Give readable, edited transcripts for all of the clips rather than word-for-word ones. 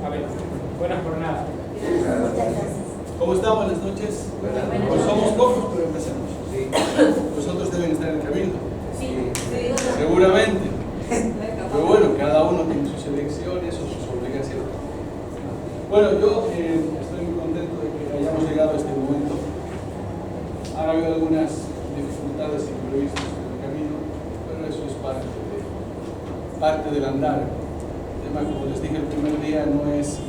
A ver, buenas jornadas. ¿Cómo están? Buenas noches. Pues somos pocos, pero empecemos. Sí. Vosotros deben estar en el camino. Sí. Seguramente. Pero bueno, cada uno tiene sus elecciones o sus obligaciones. Bueno, yo estoy muy contento de que hayamos llegado a este momento. Ha habido algunas dificultades imprevistas en el camino, pero eso es parte del andar. El tema, como les dije el primer día, no es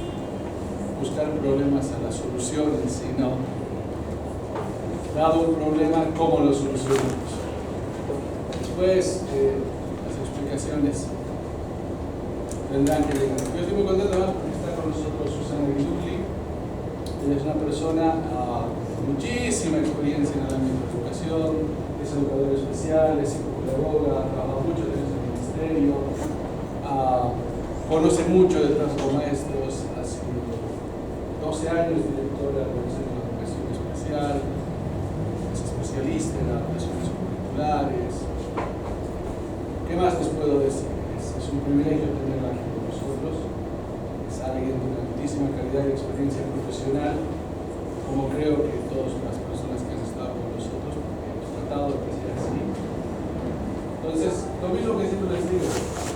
buscar problemas a las soluciones, sino, dado un problema, cómo lo solucionamos. Después, las explicaciones tendrán que llegar. Yo estoy muy contento además porque está con nosotros Susana Guidugli. Ella es una persona con muchísima experiencia en el ámbito de educación, es educadora especial, es psicopedagoga, trabaja mucho en el ministerio, conoce mucho de trabajo maestros, ha sido 12 años directora del Consejo de Educación Especial, es especialista en adaptaciones curriculares. ¿Qué más les puedo decir? Es un privilegio tenerla aquí con nosotros. Es alguien de una altísima calidad y experiencia profesional, como creo que todas las personas que han estado con nosotros, porque hemos tratado de que sea así. Entonces, lo mismo que siempre les digo,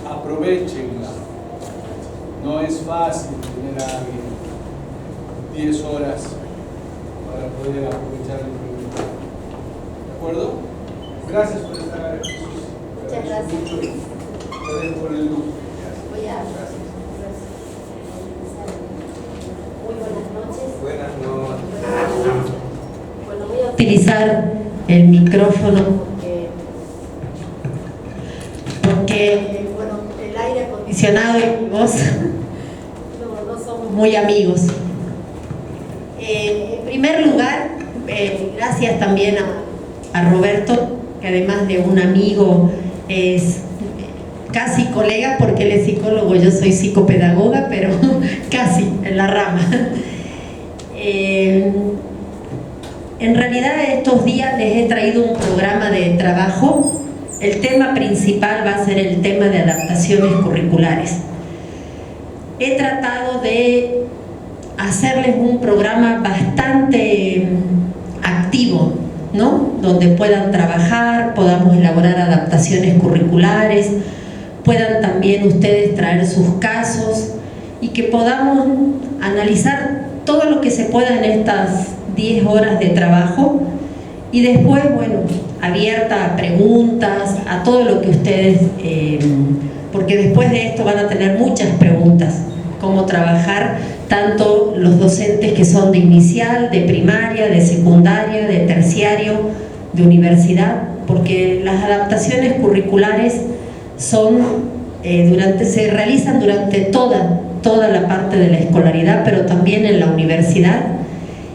aprovechenla. No es fácil tener a alguien 10 horas para poder aprovechar el programa. ¿De acuerdo? Gracias por estar aquí. Muchas gracias. Mucho. Te dejo por el luz. Gracias. Muy buenas noches. Buenas noches. Bueno, voy a utilizar el micrófono porque bueno, el aire acondicionado y mi voz no somos muy amigos. En primer lugar, gracias también a Roberto, que además de un amigo es casi colega, porque él es psicólogo, yo soy psicopedagoga, pero casi en la rama. En realidad estos días les he traído un programa de trabajo. El tema principal va a ser el tema de adaptaciones curriculares. He tratado de hacerles un programa bastante activo, ¿no? Donde puedan trabajar, podamos elaborar adaptaciones curriculares, puedan también ustedes traer sus casos y que podamos analizar todo lo que se pueda en estas 10 horas de trabajo y después, bueno, abierta a preguntas, a todo lo que ustedes, porque después de esto van a tener muchas preguntas, cómo trabajar tanto los docentes que son de inicial, de primaria, de secundaria, de terciario, de universidad, porque las adaptaciones curriculares son, se realizan durante toda la parte de la escolaridad, pero también en la universidad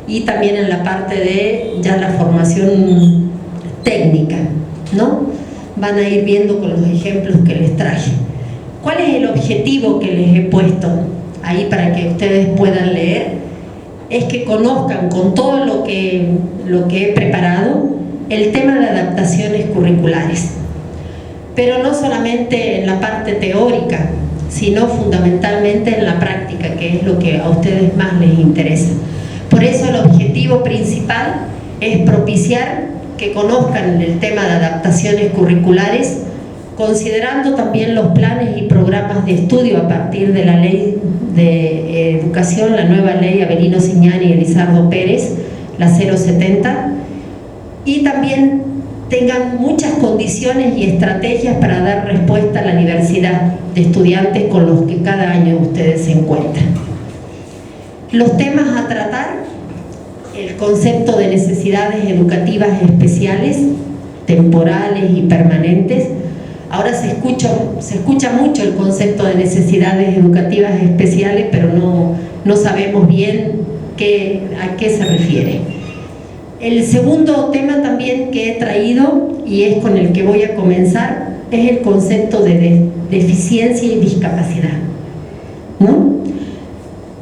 y también en la parte de ya la formación técnica, ¿no? Van a ir viendo con los ejemplos que les traje. ¿Cuál es el objetivo que les he puesto ahí para que ustedes puedan leer? Es que conozcan con todo lo que he preparado el tema de adaptaciones curriculares, pero no solamente en la parte teórica, sino fundamentalmente en la práctica, que es lo que a ustedes más les interesa. Por eso el objetivo principal es propiciar que conozcan el tema de adaptaciones curriculares, considerando también los planes y programas de estudio a partir de la Ley de Educación, la nueva Ley Avelino Signani y Elizardo Pérez, la 070, y también tengan muchas condiciones y estrategias para dar respuesta a la diversidad de estudiantes con los que cada año ustedes se encuentran. Los temas a tratar: el concepto de necesidades educativas especiales, temporales y permanentes. Ahora se escucha mucho el concepto de necesidades educativas especiales, pero no sabemos bien a qué se refiere. El segundo tema también que he traído, y es con el que voy a comenzar, es el concepto de deficiencia y discapacidad, ¿no?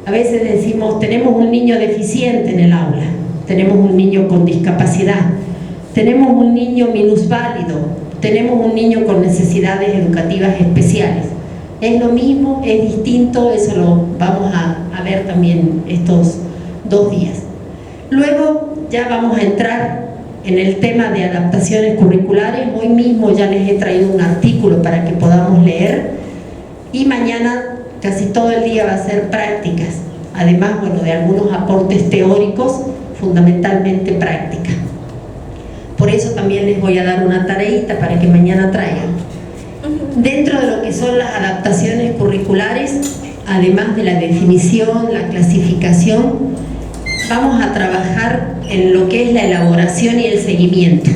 A veces decimos, tenemos un niño deficiente en el aula, tenemos un niño con discapacidad, tenemos un niño minusválido, tenemos un niño con necesidades educativas especiales. ¿Es lo mismo? ¿Es distinto? Eso lo vamos a 2 días. Luego ya vamos a entrar en el tema de adaptaciones curriculares. Hoy mismo ya les he traído un artículo para que podamos leer, y mañana casi todo el día va a ser prácticas, además, bueno, de algunos aportes teóricos, fundamentalmente práctica. Por eso también les voy a dar una tareita para que mañana traigan. Dentro de lo que son las adaptaciones curriculares, además de la definición, la clasificación, vamos a trabajar en lo que es la elaboración y el seguimiento.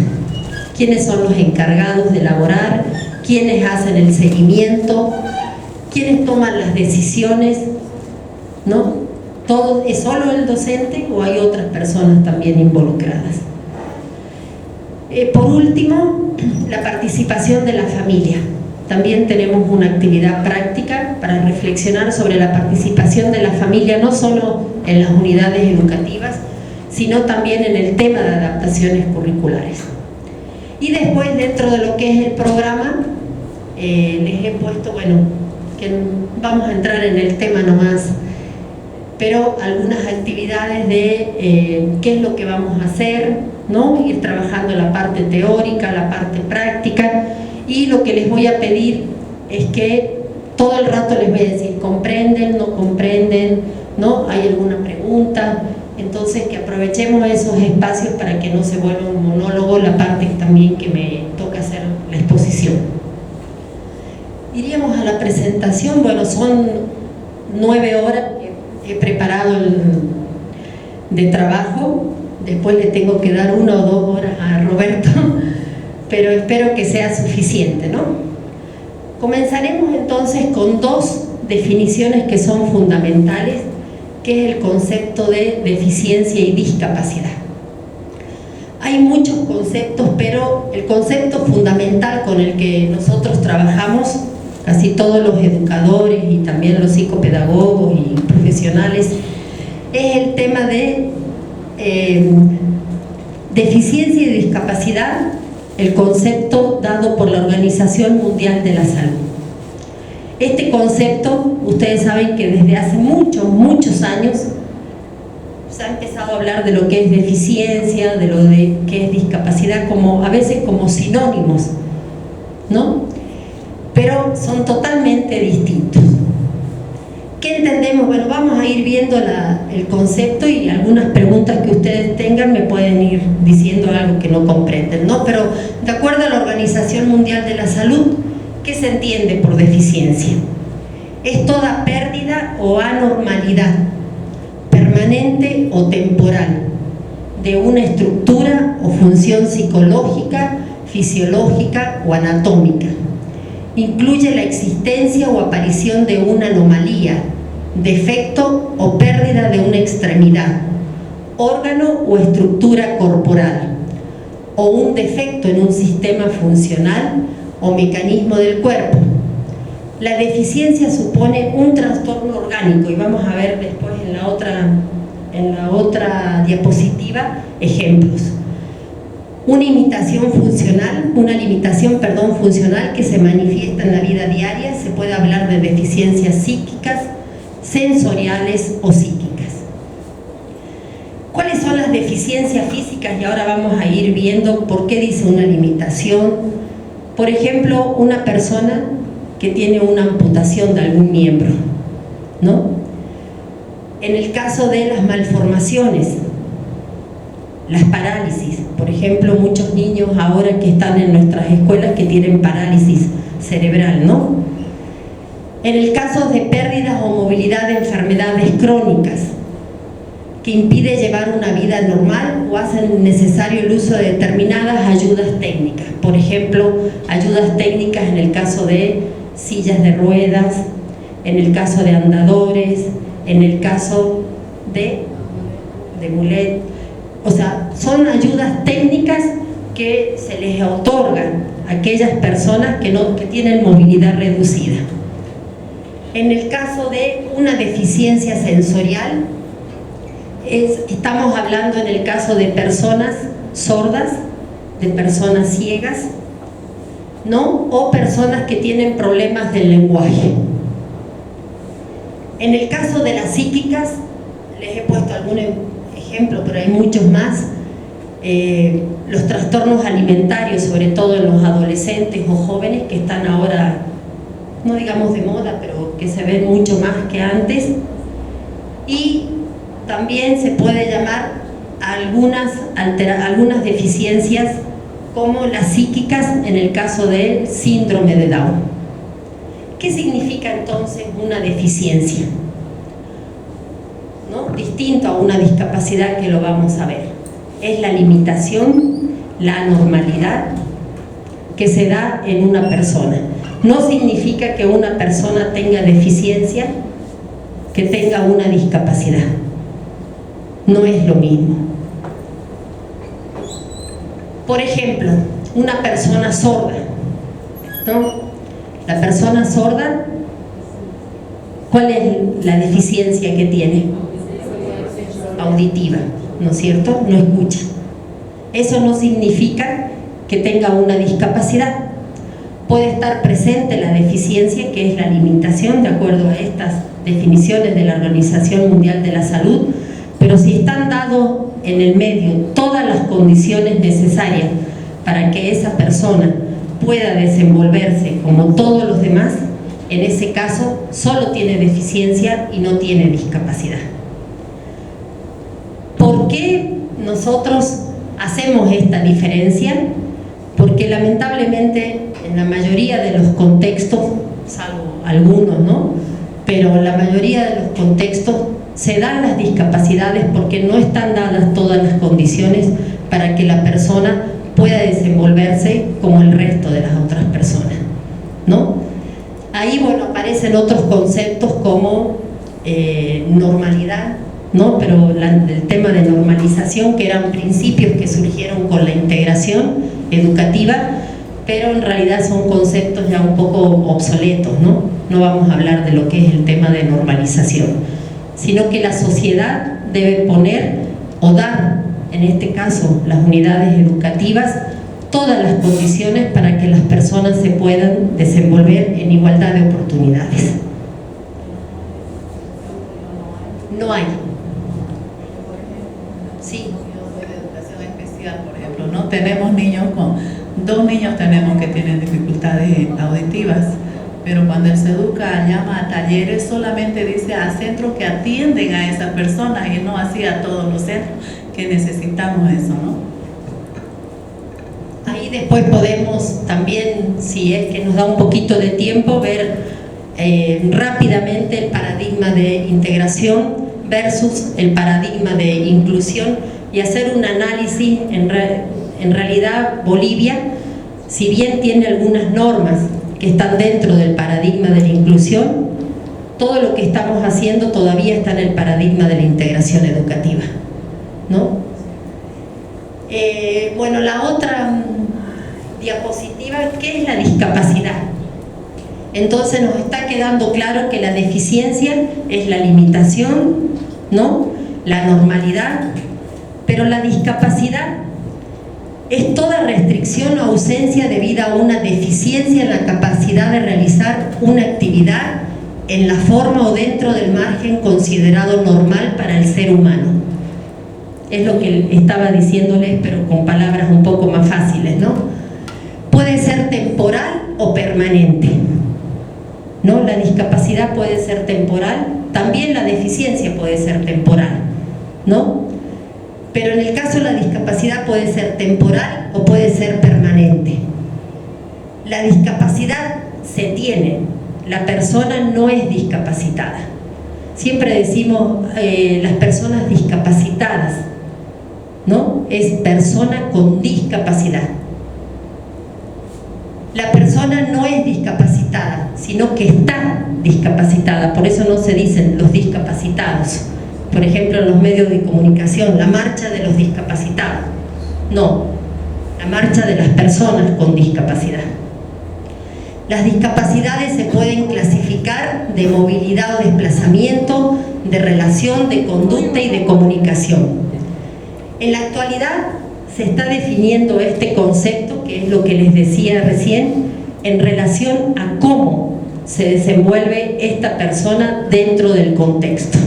¿Quiénes son los encargados de elaborar? ¿Quiénes hacen el seguimiento? ¿Quiénes toman las decisiones? ¿No? ¿Todo es solo el docente o hay otras personas también involucradas? Por último, la participación de la familia. También tenemos una actividad práctica para reflexionar sobre la participación de la familia, no solo en las unidades educativas, sino también en el tema de adaptaciones curriculares. Y después, dentro de lo que es el programa, les he puesto, bueno, que vamos a entrar en el tema nomás, pero algunas actividades de qué es lo que vamos a hacer, ¿no? Ir trabajando la parte teórica, la parte práctica, y lo que les voy a pedir es que todo el rato les voy a decir, ¿comprenden? ¿No comprenden? ¿No? ¿Hay alguna pregunta? Entonces que aprovechemos esos espacios para que no se vuelva un monólogo la parte también que me toca hacer la exposición. Iríamos a la presentación. Bueno, son 9 horas que he preparado de trabajo. Después le tengo que dar 1 o 2 horas a Roberto, pero espero que sea suficiente, ¿no? Comenzaremos entonces con 2 definiciones que son fundamentales, que es el concepto de deficiencia y discapacidad. Hay muchos conceptos, pero el concepto fundamental con el que nosotros trabajamos, casi todos los educadores y también los psicopedagogos y profesionales, es el tema de deficiencia y discapacidad, el concepto dado por la Organización Mundial de la Salud. Este concepto, ustedes saben que desde hace muchos años se ha empezado a hablar de lo que es deficiencia, de lo de que es discapacidad, como a veces como sinónimos, ¿no? Pero son totalmente distintos. ¿Qué entendemos? Bueno, vamos a ir viendo el concepto, y algunas preguntas que ustedes tengan me pueden ir diciendo algo que no comprenden, ¿no? Pero de acuerdo a la Organización Mundial de la Salud, ¿qué se entiende por deficiencia? Es toda pérdida o anormalidad, permanente o temporal, de una estructura o función psicológica, fisiológica o anatómica. Incluye la existencia o aparición de una anomalía, defecto o pérdida de una extremidad, órgano o estructura corporal, o un defecto en un sistema funcional o mecanismo del cuerpo. La deficiencia supone un trastorno orgánico, y vamos a ver después en la otra diapositiva ejemplos. Una limitación funcional que se manifiesta en la vida diaria. Se puede hablar de deficiencias psíquicas, sensoriales o psíquicas. ¿Cuáles son las deficiencias físicas? Y ahora vamos a ir viendo por qué dice una limitación. Por ejemplo, una persona que tiene una amputación de algún miembro, ¿no? En el caso de las malformaciones, las parálisis, por ejemplo, muchos niños ahora que están en nuestras escuelas que tienen parálisis cerebral, ¿no? En el caso de pérdidas o movilidad de enfermedades crónicas que impide llevar una vida normal o hacen necesario el uso de determinadas ayudas técnicas, por ejemplo, ayudas técnicas en el caso de sillas de ruedas, en el caso de andadores, en el caso de mulet. O sea, son ayudas técnicas que se les otorgan a aquellas personas que tienen movilidad reducida. En el caso de una deficiencia sensorial, estamos hablando en el caso de personas sordas, de personas ciegas, ¿no? O personas que tienen problemas del lenguaje. En el caso de las psíquicas, les he puesto algún ejemplo, pero hay muchos más. Los trastornos alimentarios, sobre todo en los adolescentes o jóvenes, que están ahora, no digamos de moda, pero que se ven mucho más que antes. Y también se puede llamar a algunas deficiencias como las psíquicas en el caso del síndrome de Down. ¿Qué significa entonces una deficiencia? ¿No? Distinto a una discapacidad, que lo vamos a ver. Es la limitación, la anormalidad que se da en una persona. No significa que una persona tenga deficiencia, que tenga una discapacidad. No es lo mismo. Por ejemplo, una persona sorda, ¿no? La persona sorda, ¿cuál es la deficiencia que tiene? Auditiva, ¿no es cierto? No escucha. Eso no significa que tenga una discapacidad. Puede estar presente la deficiencia, que es la limitación, de acuerdo a estas definiciones de la Organización Mundial de la Salud, pero si están dados en el medio todas las condiciones necesarias para que esa persona pueda desenvolverse como todos los demás, en ese caso solo tiene deficiencia y no tiene discapacidad. ¿Por qué nosotros hacemos esta diferencia? Porque lamentablemente en la mayoría de los contextos, salvo algunos, ¿no? Pero la mayoría de los contextos se dan las discapacidades porque no están dadas todas las condiciones para que la persona pueda desenvolverse como el resto de las otras personas, ¿no? Ahí, bueno, aparecen otros conceptos como normalidad, ¿no? Pero el tema de normalización, que eran principios que surgieron con la integración educativa, pero en realidad son conceptos ya un poco obsoletos, ¿no? No vamos a hablar de lo que es el tema de normalización, sino que la sociedad debe poner o dar, en este caso las unidades educativas, todas las condiciones para que las personas se puedan desenvolver en igualdad de oportunidades. No hay. Sí. De educación especial, por ejemplo, ¿no? Tenemos niños dos niños tenemos que tienen dificultades auditivas, pero cuando el SEDUCA llama a talleres, solamente dice a centros que atienden a esas personas y no así a todos los centros que necesitamos eso, ¿no? Ahí después podemos también, si es que nos da un poquito de tiempo, ver rápidamente el paradigma de integración versus el paradigma de inclusión y hacer un análisis. En realidad Bolivia, si bien tiene algunas normas que están dentro del paradigma de la inclusión, todo lo que estamos haciendo todavía está en el paradigma de la integración educativa, ¿no? Bueno, la otra diapositiva, ¿qué es la discapacidad? Entonces nos está quedando claro que la deficiencia es la limitación, ¿no? La normalidad, pero la discapacidad es toda restricción o ausencia debida a una deficiencia en la capacidad de realizar una actividad en la forma o dentro del margen considerado normal para el ser humano. Es lo que estaba diciéndoles, pero con palabras un poco más fáciles, ¿no? Puede ser temporal o permanente, ¿no? La discapacidad puede ser temporal, también la deficiencia puede ser temporal, ¿no? Pero en el caso de la discapacidad puede ser temporal o puede ser permanente. La discapacidad se tiene, la persona no es discapacitada. Siempre decimos las personas discapacitadas, ¿no? Es persona con discapacidad. La persona no es discapacitada, sino que está discapacitada, por eso no se dicen los discapacitados. Por ejemplo, en los medios de comunicación, la marcha de los discapacitados. No, la marcha de las personas con discapacidad. Las discapacidades se pueden clasificar de movilidad o desplazamiento, de relación, de conducta y de comunicación. En la actualidad se está definiendo este concepto, que es lo que les decía recién, en relación a cómo se desenvuelve esta persona dentro del contexto.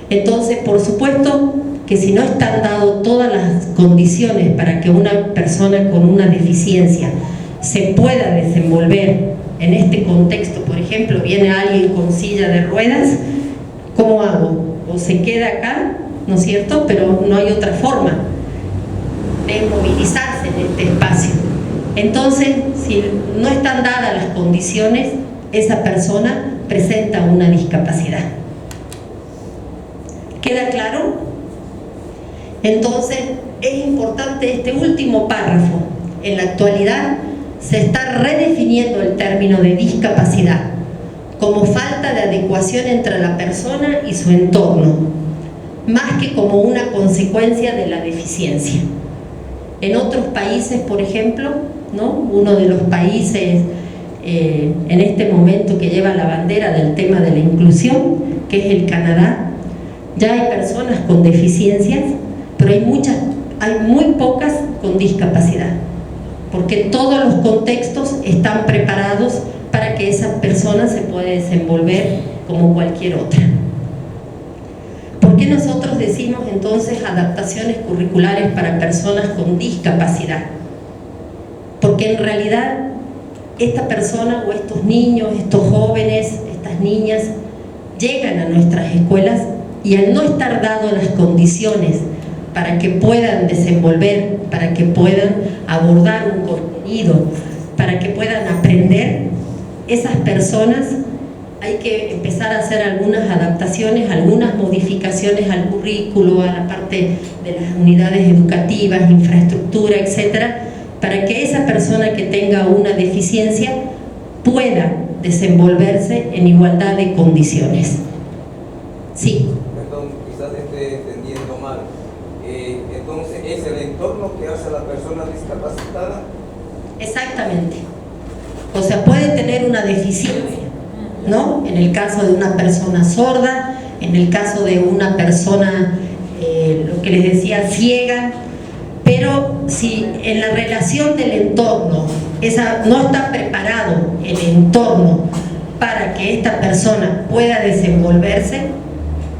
Entonces, por supuesto que si no están dadas todas las condiciones para que una persona con una deficiencia se pueda desenvolver en este contexto, por ejemplo, viene alguien con silla de ruedas, ¿cómo hago? O se queda acá, ¿no es cierto? Pero no hay otra forma de movilizarse en este espacio. Entonces, si no están dadas las condiciones, esa persona presenta una discapacidad. ¿Queda claro? Entonces, es importante este último párrafo. En la actualidad se está redefiniendo el término de discapacidad como falta de adecuación entre la persona y su entorno, más que como una consecuencia de la deficiencia. En otros países, por ejemplo, ¿no? Uno de los países en este momento que lleva la bandera del tema de la inclusión, que es el Canadá, ya hay personas con deficiencias, pero hay muy pocas con discapacidad, porque todos los contextos están preparados para que esa persona se pueda desenvolver como cualquier otra. ¿Por qué nosotros decimos entonces adaptaciones curriculares para personas con discapacidad? Porque en realidad esta persona o estos niños, estos jóvenes, estas niñas llegan a nuestras escuelas y al no estar dadas las condiciones para que puedan desenvolver, para que puedan abordar un contenido, para que puedan aprender, esas personas hay que empezar a hacer algunas adaptaciones, algunas modificaciones al currículo, a la parte de las unidades educativas, infraestructura, etcétera, para que esa persona que tenga una deficiencia pueda desenvolverse en igualdad de condiciones. Sí. Perdón, quizás esté entendiendo mal. Entonces, ¿es el entorno que hace a la persona discapacitada? Exactamente. O sea, puede tener una deficiencia, ¿no? En el caso de una persona sorda, en el caso de una persona, lo que les decía, ciega, pero si en la relación del entorno no está preparado el entorno para que esta persona pueda desenvolverse,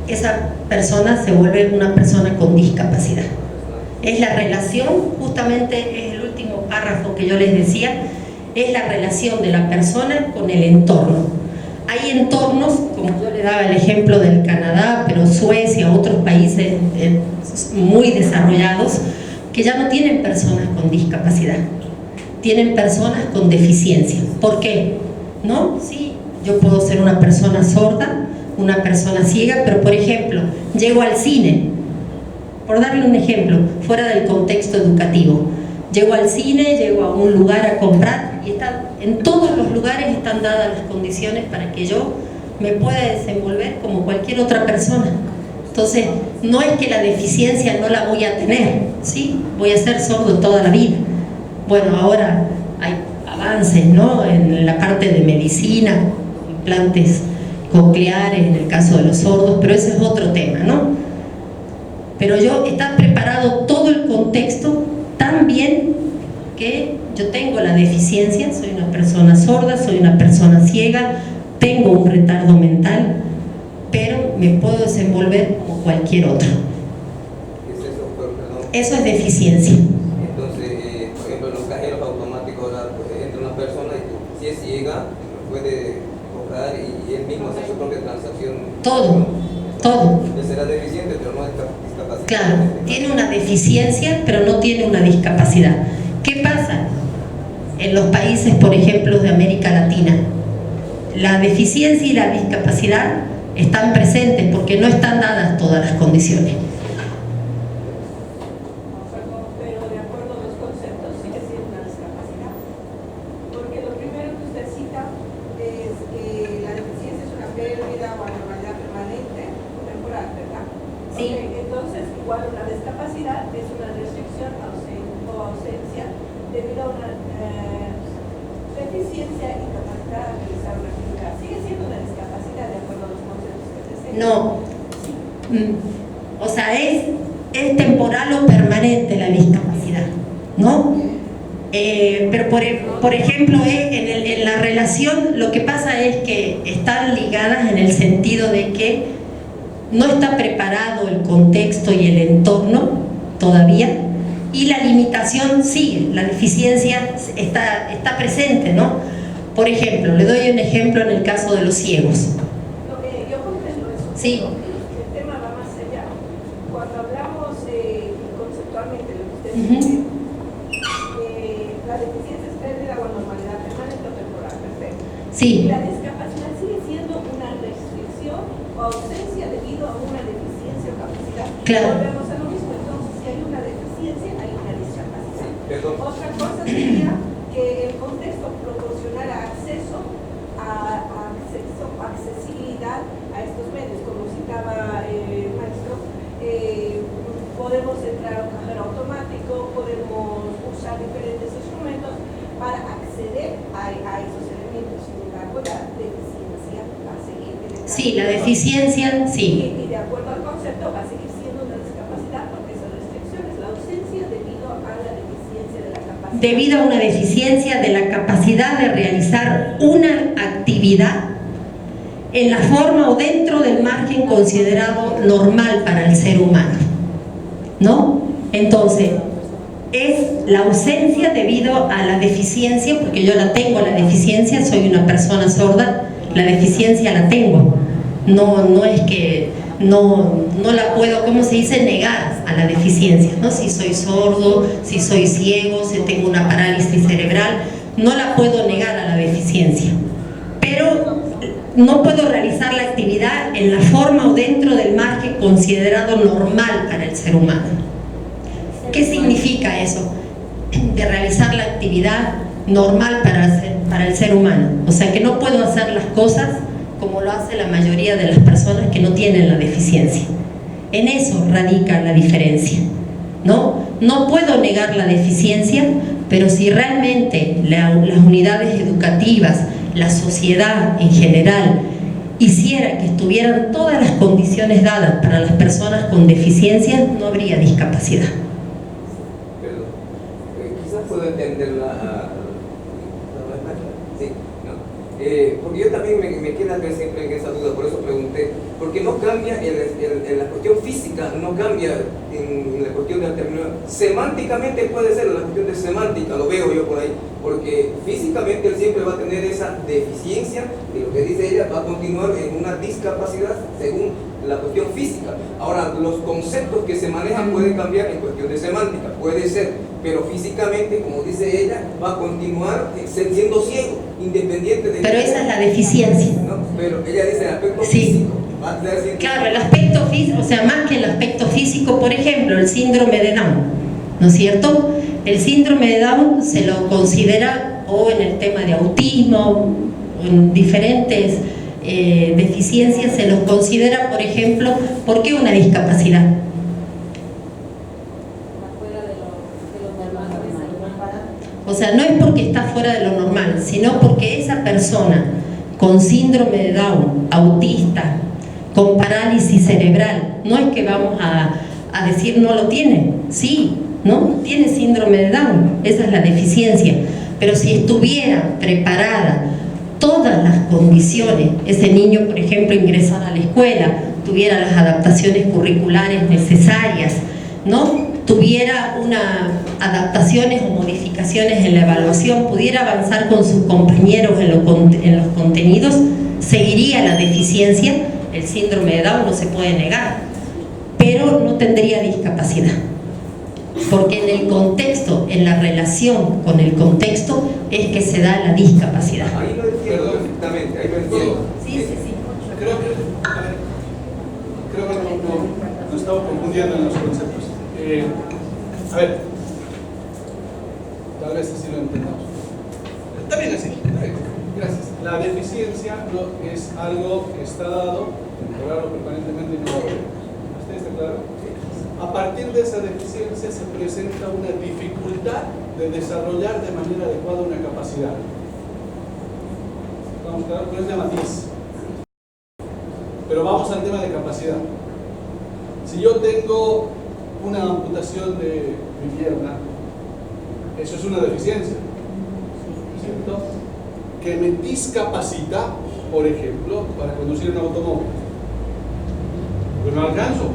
esa persona se vuelve una persona con discapacidad. Es la relación, justamente es el último párrafo que yo les decía, es la relación de la persona con el entorno. Hay entornos, como yo le daba el ejemplo del Canadá, pero Suecia, otros países muy desarrollados, que ya no tienen personas con discapacidad, tienen personas con deficiencia. ¿Por qué? ¿No? Sí, yo puedo ser una persona sorda, una persona ciega, pero por ejemplo, llego al cine, por darle un ejemplo, fuera del contexto educativo, llego al cine, llego a un lugar a comprar y en todos los lugares están dadas las condiciones para que yo me pueda desenvolver como cualquier otra persona. Entonces, no es que la deficiencia no la voy a tener, ¿sí? Voy a ser sordo toda la vida. Bueno, ahora hay avances, ¿no? En la parte de medicina, implantes cocleares en el caso de los sordos, pero ese es otro tema, ¿no? Pero está preparado todo el contexto tan bien que yo tengo la deficiencia, soy una persona sorda, soy una persona ciega, tengo un retardo mental, pero me puedo desenvolver como cualquier otro. ¿Qué es eso? Perdón. Eso es deficiencia. Entonces, por ejemplo, en los cajeros automáticos ahora entra una persona y si es ciega, puede cobrar y él mismo hace su propia transacción. Todo, todo. Él será deficiente, pero no es discapacitado. Claro, tiene una deficiencia, pero no tiene una discapacidad. ¿Qué pasa? En los países, por ejemplo, de América Latina, la deficiencia y la discapacidad están presentes porque no están dadas todas las condiciones. Pero de acuerdo a los conceptos sigue siendo una discapacidad, porque lo primero que usted cita es que la deficiencia es una pérdida o anormalidad permanente o temporal, ¿verdad? Sí. Okay, entonces igual una discapacidad es una restricción o ausencia debido a una deficiencia y incapacidad de realizar una actividad. Sigue siendo una discapacidad de acuerdo a los conceptos que te enseñan. No. O sea, es temporal o permanente la discapacidad, ¿no? Pero por ejemplo, en la relación lo que pasa es que están ligadas en el sentido de que no está preparado el contexto y el entorno todavía, y la limitación sigue, la deficiencia está presente, ¿no? Por ejemplo, le doy un ejemplo en el caso de los ciegos. Yo comprendo eso. Sí. El tema va más allá. Cuando hablamos conceptualmente de lo que usted dice, la deficiencia es pérdida o anormalidad permanente o temporal, perfecto. Sí. La discapacidad sigue siendo una restricción o ausencia debido a una deficiencia o capacidad. Claro. Volvemos a lo mismo, entonces si hay una deficiencia, hay una discapacidad. Perdón. Otra cosa sería que el contexto proporcionara accesibilidad a estos medios, como citaba el maestro. Podemos entrar a un cajero automático, podemos usar diferentes instrumentos para acceder a esos elementos. Sin embargo, la deficiencia va a seguir. Sí, la deficiencia, sí. Y de acuerdo al concepto va a seguir siendo una discapacidad porque esa restricción es la ausencia debido a la deficiencia de la capacidad. Debido a una deficiencia de la capacidad de realizar una actividad en la forma o dentro del margen considerado normal para el ser humano, ¿no? Entonces, es la ausencia debido a la deficiencia, porque yo la tengo, la deficiencia, soy una persona sorda, la deficiencia la tengo, no es que no la puedo, ¿cómo se dice?, negar a la deficiencia, ¿no? Si soy sordo, si soy ciego, si tengo una parálisis cerebral, no la puedo negar a la deficiencia, pero no puedo realizar la actividad en la forma o dentro del margen considerado normal para el ser humano. ¿Qué significa eso? De realizar la actividad normal para el ser humano. O sea, que no puedo hacer las cosas como lo hace la mayoría de las personas que no tienen la deficiencia. En eso radica la diferencia, ¿no? No puedo negar la deficiencia, pero si realmente las unidades educativas, la sociedad en general, hiciera que estuvieran todas las condiciones dadas para las personas con deficiencia, no habría discapacidad. Perdón. Quizás puedo entender sí, no. Porque yo también me queda siempre en esa duda, por eso pregunté, porque no cambia en la cuestión física, no cambia en la cuestión del término, semánticamente puede ser la cuestión de semántica, lo veo yo por ahí, porque físicamente él siempre va a tener esa deficiencia, y lo que dice ella va a continuar en una discapacidad según la cuestión física. Ahora, los conceptos que se manejan pueden cambiar en cuestión de semántica, puede ser, pero físicamente, como dice ella, va a continuar siendo ciego, independiente de... Pero esa es la deficiencia. ¿no? Pero ella dice el aspecto Sí. físico. Va a ser Claro, el aspecto físico, o sea, más que el aspecto físico, por ejemplo, el síndrome de Down, ¿no es cierto? El síndrome de Down se lo considera, o en el tema de autismo, o en diferentes deficiencias, se los considera, por ejemplo, ¿por qué una discapacidad? O sea, no es porque está fuera de lo normal, sino porque esa persona con síndrome de Down, autista, con parálisis cerebral, no es que vamos a decir no lo tiene, sí, ¿no? Tiene síndrome de Down, esa es la deficiencia, pero si estuviera preparada todas las condiciones, ese niño, por ejemplo, ingresara a la escuela, tuviera las adaptaciones curriculares necesarias, ¿no? Tuviera unas adaptaciones o modificaciones en la evaluación, pudiera avanzar con sus compañeros en los contenidos, seguiría la deficiencia. El síndrome de Down no se puede negar, pero no tendría discapacidad, porque en el contexto, en la relación con el contexto, es que se da la discapacidad. Ahí lo entiendo perfectamente, ahí lo entiendo. Sí. Creo que no estamos confundiendo en los conceptos. A ver, tal vez así lo entendamos. Está bien así, está bien. Gracias. La deficiencia no es algo que está dado, temporal o permanentemente, y no va a volver. ¿Usted está claro? A partir de esa deficiencia se presenta una dificultad de desarrollar de manera adecuada una capacidad. Vamos claro, pero es de matiz. Pero vamos al tema de capacidad. Si yo tengo una amputación de mi pierna, eso es una deficiencia, ¿cierto? Que me discapacita, por ejemplo, para conducir un automóvil. no alcanzo.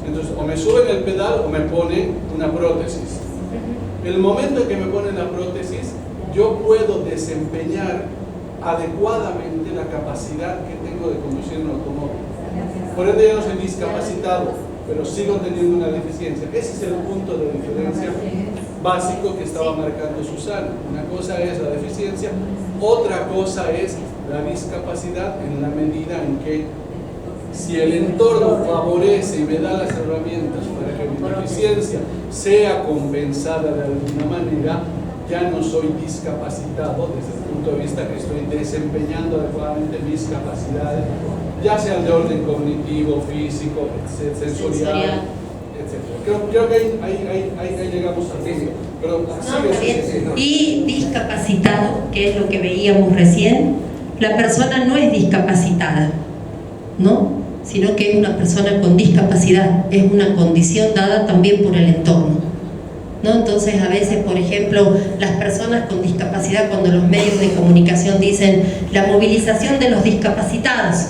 Entonces, o me suben el pedal o me ponen una prótesis. El momento en que me ponen la prótesis, yo puedo desempeñar adecuadamente la capacidad que tengo de conducir un automóvil. Por ende, ya no soy discapacitado, pero sigo teniendo una deficiencia. Ese es el punto de diferencia básico que estaba marcando Susana. Una cosa es la deficiencia, otra cosa es la discapacidad, en la medida en que si el entorno favorece y me da las herramientas para que mi deficiencia sea compensada de alguna manera, ya no soy discapacitado desde el punto de vista que estoy desempeñando adecuadamente mis capacidades, ya sean de orden cognitivo, físico, sensorial, etc. Creo que ahí llegamos al fin. Pero Está bien. Y discapacitado, que es lo que veíamos recién, la persona no es discapacitada, ¿no? Sino que es una persona con discapacidad, es una condición dada también por el entorno, ¿no? Entonces a veces, por ejemplo, las personas con discapacidad, cuando los medios de comunicación dicen la movilización de los discapacitados,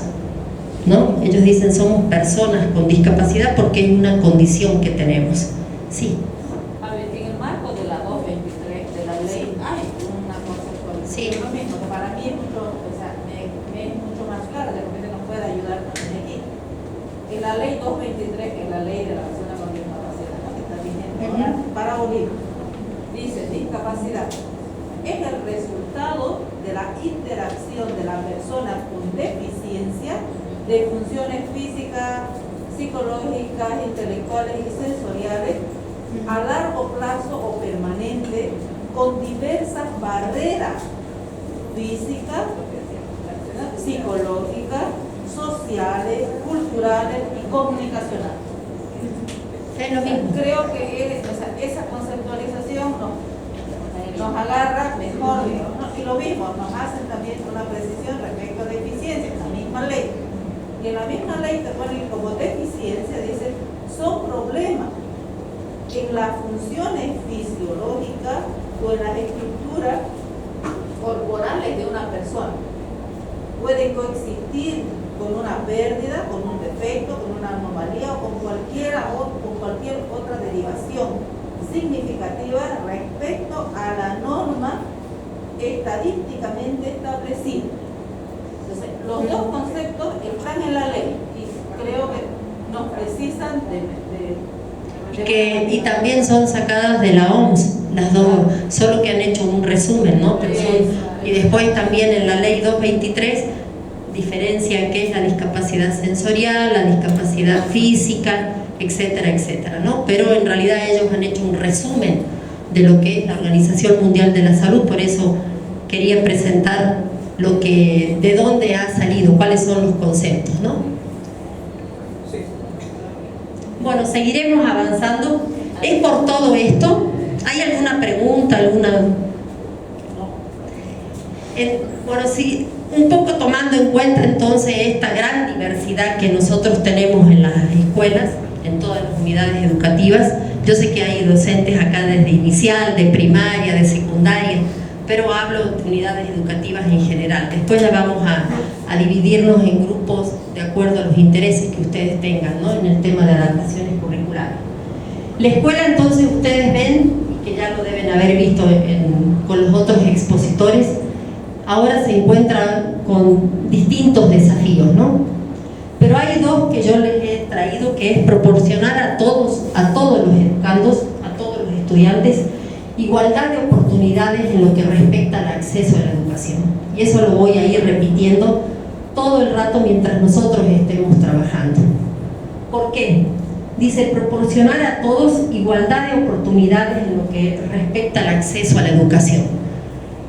¿no? Ellos dicen somos personas con discapacidad porque es una condición que tenemos. Sí. A ver, en el marco de la 223 de la ley hay una conceptualización. Sí. Lo mismo, que para mí es mucho, o sea, me es mucho más clara, de repente nos puede ayudar también aquí. En la ley 223, que es la ley de la persona con discapacidad, ¿no? Que está vigente ahora para Bolivia, dice discapacidad es el resultado de la interacción de la persona con deficiencia de funciones físicas, psicológicas, intelectuales y sensoriales a largo plazo o permanente con diversas barreras físicas, psicológicas, sociales, culturales y comunicacionales. Es lo mismo. Creo que o sea, esa conceptualización nos agarra mejor, ¿no? Y lo mismo, nos hacen también una precisión respecto a deficiencia en la misma ley. Y en la misma ley te ponen como deficiencia, dice, son problemas en las funciones fisiológicas o en las estructuras corporales de una persona. Pueden coexistir con una pérdida, con un defecto, con una anomalía o con cualquier otra derivación significativa respecto a la norma estadísticamente establecida. Entonces, los dos conceptos están en la ley y creo que nos precisan y también son sacadas de la OMS, las dos, solo que han hecho un resumen, ¿no? Pero y después también en la ley 223 diferencian qué es la discapacidad sensorial, la discapacidad física, etcétera, etcétera, ¿no? Pero en realidad ellos han hecho un resumen de lo que es la Organización Mundial de la Salud, por eso quería presentar de dónde ha salido, cuáles son los conceptos, ¿no? Sí. Bueno, seguiremos avanzando. ¿Es por todo esto? ¿Hay alguna pregunta, bueno, sí, un poco tomando en cuenta entonces esta gran diversidad que nosotros tenemos en las escuelas, en todas las unidades educativas. Yo sé que hay docentes acá desde inicial, de primaria, de secundaria, pero hablo de unidades educativas en general. Después ya vamos a dividirnos en grupos de acuerdo a los intereses que ustedes tengan, ¿no? En el tema de adaptaciones curriculares. La escuela, entonces, ustedes ven, y que ya lo deben haber visto con los otros expositores, ahora se encuentra con distintos desafíos, ¿no? Pero hay dos que yo les he traído, que es proporcionar a todos los educandos, a todos los estudiantes, igualdad de oportunidades en lo que respecta al acceso a la educación. Y eso lo voy a ir repitiendo todo el rato mientras nosotros estemos trabajando. ¿Por qué? Dice proporcionar a todos igualdad de oportunidades en lo que respecta al acceso a la educación.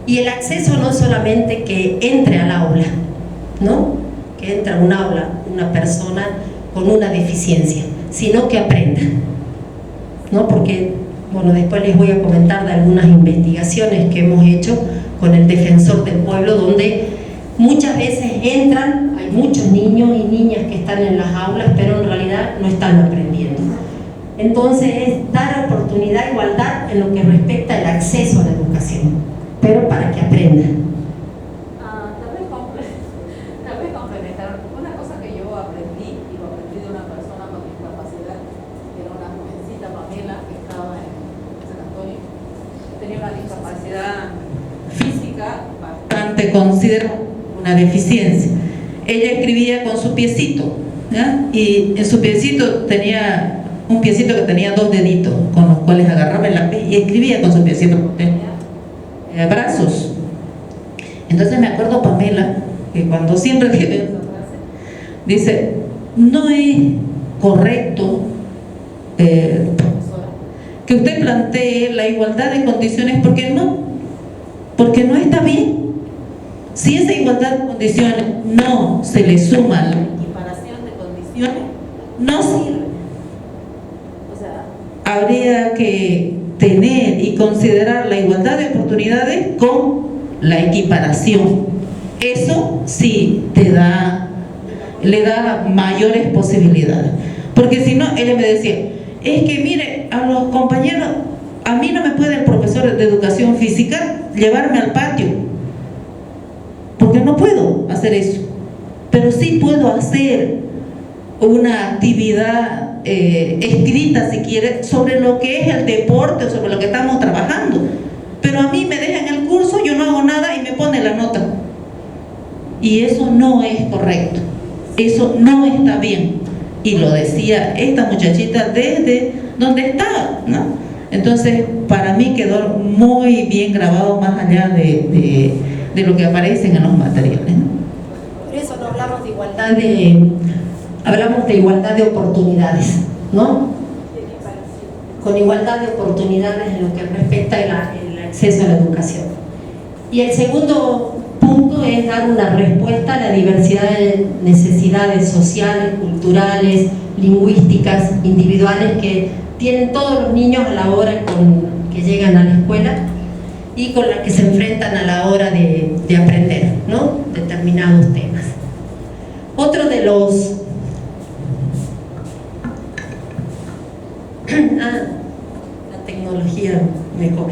Y el acceso no solamente que entre al aula, ¿no? Que entre a un aula una persona con una deficiencia, sino que aprenda, ¿no? Porque, bueno, después les voy a comentar de algunas investigaciones que hemos hecho con el Defensor del Pueblo, donde muchas veces entran, hay muchos niños y niñas que están en las aulas, pero en realidad no están aprendiendo. Entonces es dar oportunidad, igualdad en lo que respecta al acceso a la educación, pero para que aprendan. Tal vez complementar una cosa que yo aprendí, y lo aprendí considera una deficiencia. Ella escribía con su piecito, ¿ya? Y en su piecito tenía un piecito que tenía 2 deditos con los cuales agarraba el lápiz y escribía con su piecito, tenía brazos. Entonces me acuerdo, Pamela, que cuando siempre dice, no es correcto que usted plantee la igualdad de condiciones porque no está bien. Si esa igualdad de condiciones no se le suma la equiparación de condiciones, no sirve. O sea, habría que tener y considerar la igualdad de oportunidades con la equiparación. Eso sí le da mayores posibilidades. Porque si no, ella me decía, es que mire, a los compañeros, a mí no me puede el profesor de educación física llevarme al patio, porque no puedo hacer eso, pero sí puedo hacer una actividad escrita, si quiere, sobre lo que es el deporte o sobre lo que estamos trabajando, pero a mí me dejan el curso, yo no hago nada y me pone la nota, y eso no es correcto, eso no está bien. Y lo decía esta muchachita desde donde está, ¿no? Entonces, para mí quedó muy bien grabado, más allá de lo que aparece en los materiales, ¿no? Por eso no hablamos de igualdad de oportunidades, ¿no? Con igualdad de oportunidades en lo que respecta al acceso a la educación. Y el segundo punto es dar una respuesta a la diversidad de necesidades sociales, culturales, lingüísticas, individuales que tienen todos los niños a la hora que llegan a la escuela y con las que se enfrentan a la hora de aprender, ¿no? Determinados temas. Otro de los... la tecnología mejor.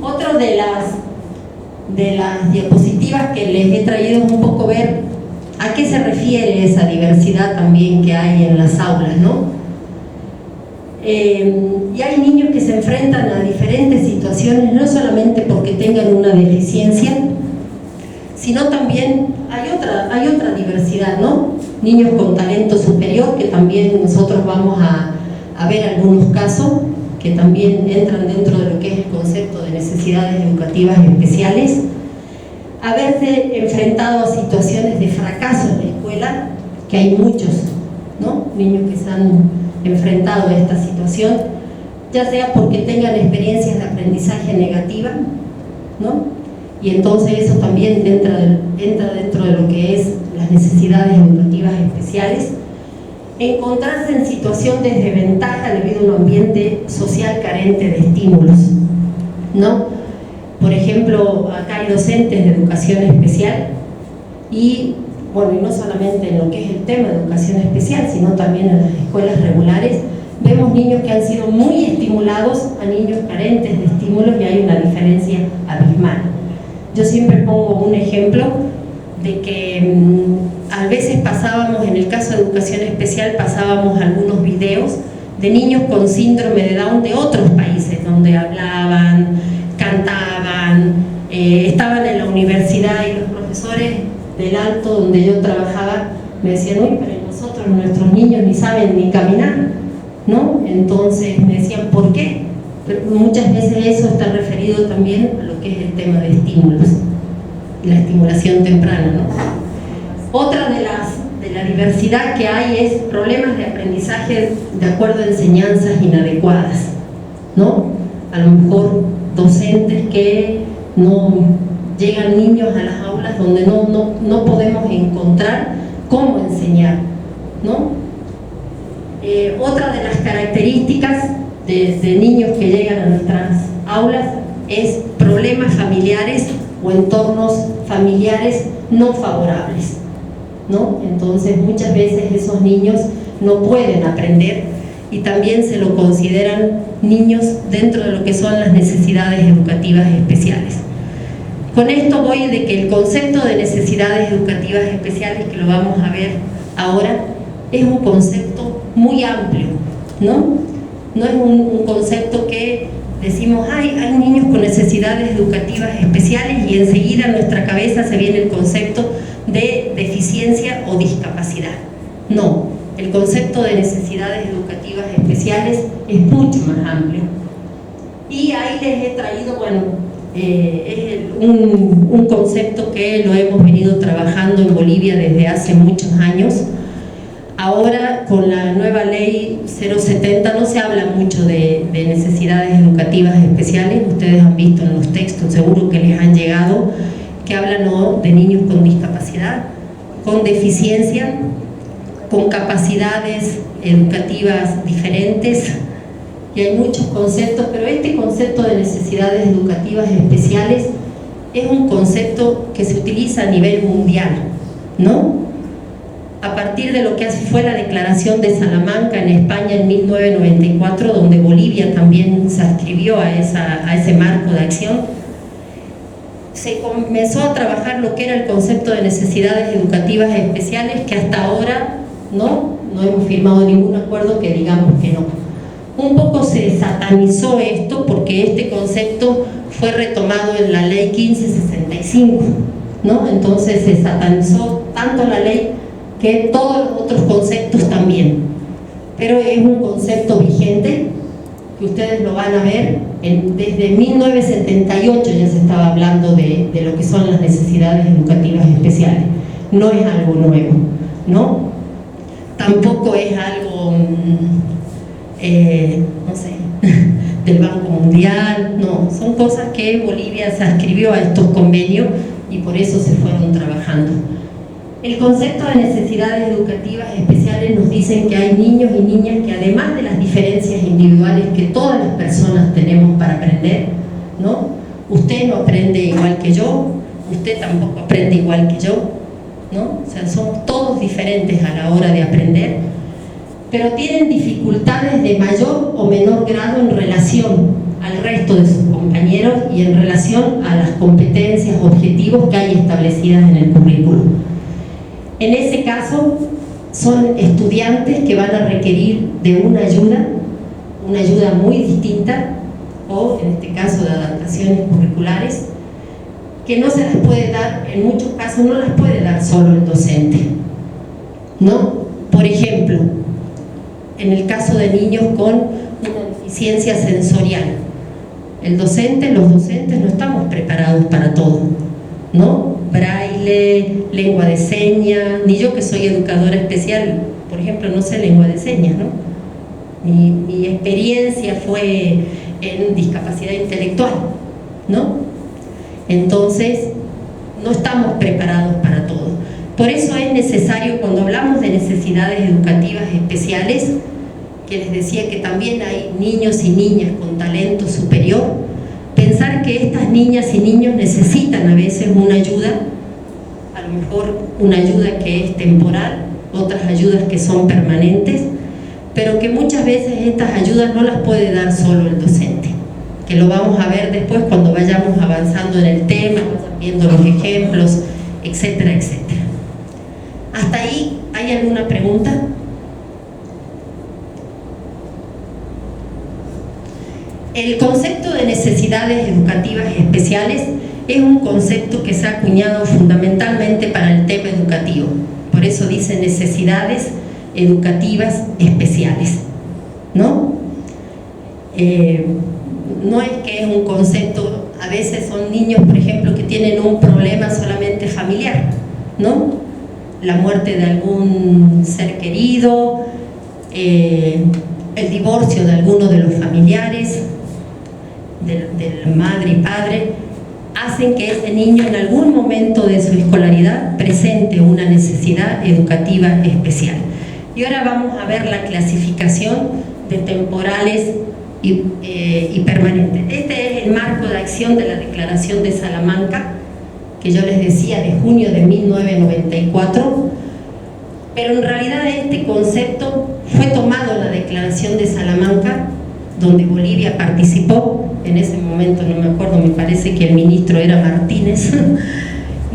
Otro de las diapositivas que les he traído es un poco ver a qué se refiere esa diversidad también que hay en las aulas, ¿no? Y hay niños que se enfrentan a diferentes situaciones, no solamente porque tengan una deficiencia, sino también hay otra diversidad, ¿no? Niños con talento superior, que también nosotros vamos a ver algunos casos que también entran dentro de lo que es el concepto de necesidades educativas especiales, haberse enfrentado a situaciones de fracaso en la escuela, que hay muchos, ¿no? Niños que se han enfrentado a esta situación, ya sea porque tengan experiencias de aprendizaje negativa, ¿no? Y entonces eso también entra dentro de lo que es las necesidades educativas especiales. Encontrarse en situación de desventaja debido a un ambiente social carente de estímulos, ¿no? Por ejemplo, acá hay docentes de educación especial y, bueno, y no solamente en lo que es el tema de educación especial, sino también en las escuelas regulares, vemos niños que han sido muy estimulados a niños carentes de estímulos y hay una diferencia abismal. Yo siempre pongo un ejemplo de que a veces pasábamos, en el caso de educación especial, pasábamos algunos videos de niños con síndrome de Down de otros países, donde hablaban, cantaban, estaban en la universidad y los profesores del alto donde yo trabajaba me decían, uy, pero nuestros niños ni saben ni caminar, ¿no? Entonces me decían, ¿por qué? Pero muchas veces eso está referido también a lo que es el tema de estímulos, la estimulación temprana, ¿no? Otra de la diversidad que hay es problemas de aprendizaje de acuerdo a enseñanzas inadecuadas, ¿no? A lo mejor docentes que no llegan niños a las aulas donde no podemos encontrar cómo enseñar, ¿no? Otra de las características de niños que llegan a nuestras aulas es problemas familiares o entornos familiares no favorables, ¿no? Entonces muchas veces esos niños no pueden aprender y también se lo consideran niños dentro de lo que son las necesidades educativas especiales. Con esto voy de que el concepto de necesidades educativas especiales, que lo vamos a ver ahora, es un concepto muy amplio, ¿no? No es un concepto que decimos, hay niños con necesidades educativas especiales y enseguida en nuestra cabeza se viene el concepto de deficiencia o discapacidad. No, el concepto de necesidades educativas especiales es mucho más amplio. Y ahí les he traído, bueno, es un concepto que lo hemos venido trabajando en Bolivia desde hace muchos años. Ahora, con la nueva ley 070 no se habla mucho de necesidades educativas especiales. Ustedes han visto en los textos, seguro que les han llegado, que hablan, ¿no?, de niños con discapacidad, con deficiencia, con capacidades educativas diferentes, y hay muchos conceptos, pero este concepto de necesidades educativas especiales es un concepto que se utiliza a nivel mundial, ¿no? A partir de lo que fue la Declaración de Salamanca en España en 1994, donde Bolivia también se adscribió a ese marco de acción, se comenzó a trabajar lo que era el concepto de necesidades educativas especiales, que hasta ahora no hemos firmado ningún acuerdo que digamos que no. Un poco se satanizó esto porque este concepto fue retomado en la ley 1565, ¿no? Entonces se satanizó tanto la ley que todos los otros conceptos también, pero es un concepto vigente que ustedes lo van a ver. Desde 1978 ya se estaba hablando de lo que son las necesidades educativas especiales. No es algo nuevo, ¿no? Tampoco es algo, no sé, del Banco Mundial, no, son cosas que Bolivia se adscribió a estos convenios y por eso se fueron trabajando. El concepto de necesidades educativas especiales nos dicen que hay niños y niñas que, además de las diferencias individuales que todas las personas tenemos para aprender, ¿no? Usted no aprende igual que yo, usted tampoco aprende igual que yo, ¿no? O sea, somos todos diferentes a la hora de aprender, pero tienen dificultades de mayor o menor grado en relación al resto de sus compañeros y en relación a las competencias, objetivos que hay establecidas en el currículo. En ese caso, son estudiantes que van a requerir de una ayuda muy distinta, o en este caso de adaptaciones curriculares, que no se las puede dar, en muchos casos no las puede dar solo el docente, ¿no? Por ejemplo, en el caso de niños con una deficiencia sensorial, los docentes no estamos preparados para todo, ¿no? Braille, lengua de señas, ni yo que soy educadora especial, por ejemplo, no sé lengua de señas, ¿no? Mi experiencia fue en discapacidad intelectual, ¿no? Entonces, no estamos preparados para todo. Por eso es necesario, cuando hablamos de necesidades educativas especiales, que les decía que también hay niños y niñas con talento superior, pensar que estas niñas y niños necesitan a veces una ayuda, a lo mejor una ayuda que es temporal, otras ayudas que son permanentes, pero que muchas veces estas ayudas no las puede dar solo el docente, que lo vamos a ver después cuando vayamos avanzando en el tema, viendo los ejemplos, etcétera, etcétera. ¿Hasta ahí hay alguna pregunta? El concepto de necesidades educativas especiales es un concepto que se ha acuñado fundamentalmente para el tema educativo. Por eso dice necesidades educativas especiales, ¿no? No es que es un concepto, a veces son niños, por ejemplo, que tienen un problema solamente familiar, ¿no? La muerte de algún ser querido, el divorcio de alguno de los familiares, de la madre y padre, hacen que ese niño en algún momento de su escolaridad presente una necesidad educativa especial. Y ahora vamos a ver la clasificación de temporales y permanentes. Este es el marco de acción de la Declaración de Salamanca, que yo les decía, de junio de 1994, pero en realidad este concepto fue tomado en la Declaración de Salamanca, donde Bolivia participó. En ese momento no me acuerdo, me parece que el ministro era Martínez,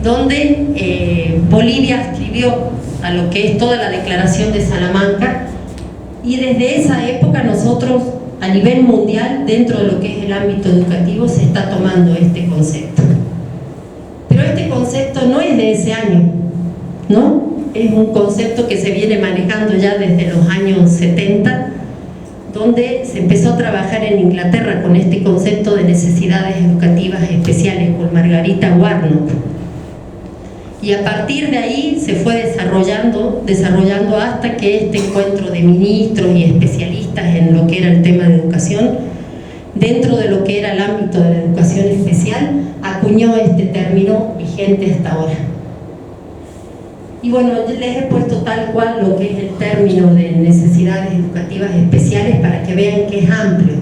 donde Bolivia escribió a lo que es toda la Declaración de Salamanca, y desde esa época nosotros a nivel mundial, dentro de lo que es el ámbito educativo, se está tomando este concepto. Pero este concepto no es de ese año, ¿no? Es un concepto que se viene manejando ya desde los años 70, donde se empezó a trabajar en Inglaterra con este concepto de necesidades educativas especiales por Margarita Warnock. Y a partir de ahí se fue desarrollando hasta que este encuentro de ministros y especialistas en lo que era el tema de educación, dentro de lo que era el ámbito de la educación especial, acuñó este término vigente hasta ahora. Y bueno, les he puesto tal cual lo que es el término de necesidades educativas especiales para que vean que es amplio.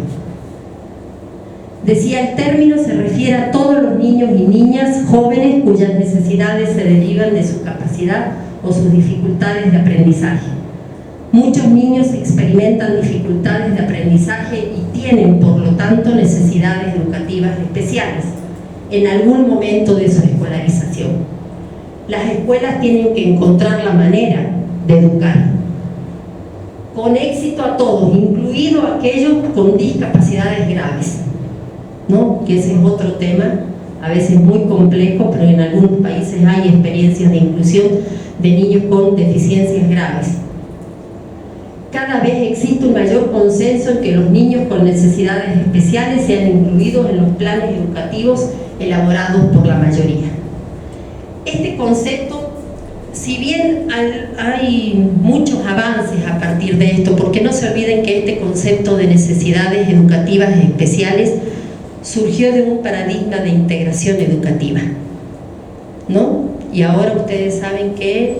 Decía, el término se refiere a todos los niños y niñas jóvenes cuyas necesidades se derivan de su capacidad o sus dificultades de aprendizaje. Muchos niños experimentan dificultades de aprendizaje y tienen, por lo tanto, necesidades educativas especiales en algún momento de su escolarización. Las escuelas tienen que encontrar la manera de educar con éxito a todos, incluidos aquellos con discapacidades graves, ¿no? Que ese es otro tema, a veces muy complejo, pero en algunos países hay experiencias de inclusión de niños con deficiencias graves. Cada vez existe un mayor consenso en que los niños con necesidades especiales sean incluidos en los planes educativos elaborados por la mayoría. Este concepto, si bien hay muchos avances a partir de esto, porque no se olviden que este concepto de necesidades educativas especiales surgió de un paradigma de integración educativa, ¿no? Y ahora ustedes saben que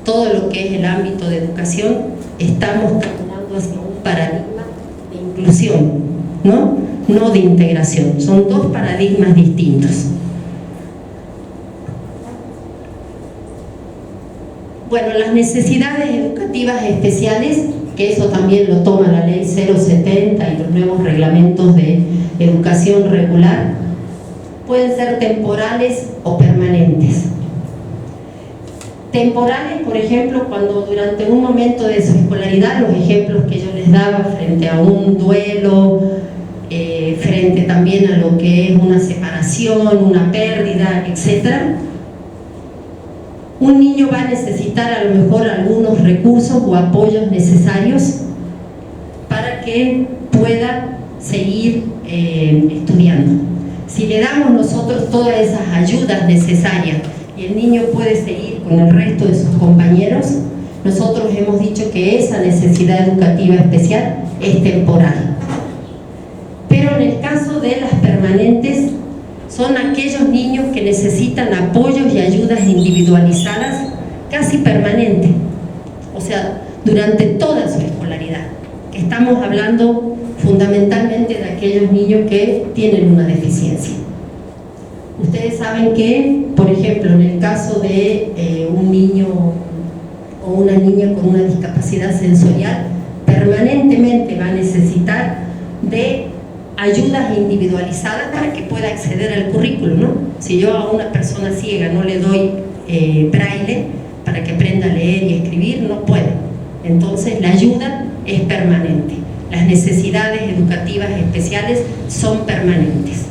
todo lo que es el ámbito de educación estamos caminando hacia un paradigma de inclusión, ¿no? No de integración, son dos paradigmas distintos. Bueno, las necesidades educativas especiales, que eso también lo toma la ley 070 y los nuevos reglamentos de educación regular, pueden ser temporales o permanentes. Temporales, por ejemplo, cuando durante un momento de su escolaridad, los ejemplos que yo les daba frente a un duelo, frente también a lo que es una separación, una pérdida, etc., un niño va a necesitar a lo mejor algunos recursos o apoyos necesarios para que pueda seguir estudiando. Si le damos nosotros todas esas ayudas necesarias y el niño puede seguir con el resto de sus compañeros, nosotros hemos dicho que esa necesidad educativa especial es temporal. Pero en el caso de las permanentes, son aquellos niños que necesitan apoyos y ayudas individualizadas casi permanentes, o sea, durante toda su escolaridad. Estamos hablando fundamentalmente de aquellos niños que tienen una deficiencia. Ustedes saben que, por ejemplo, en el caso de un niño o una niña con una discapacidad sensorial, permanentemente va a necesitar de ayudas individualizadas para que pueda acceder al currículo, ¿no? Si yo a una persona ciega no le doy braille para que aprenda a leer y escribir, no puede. Entonces la ayuda es permanente. Las necesidades educativas especiales son permanentes,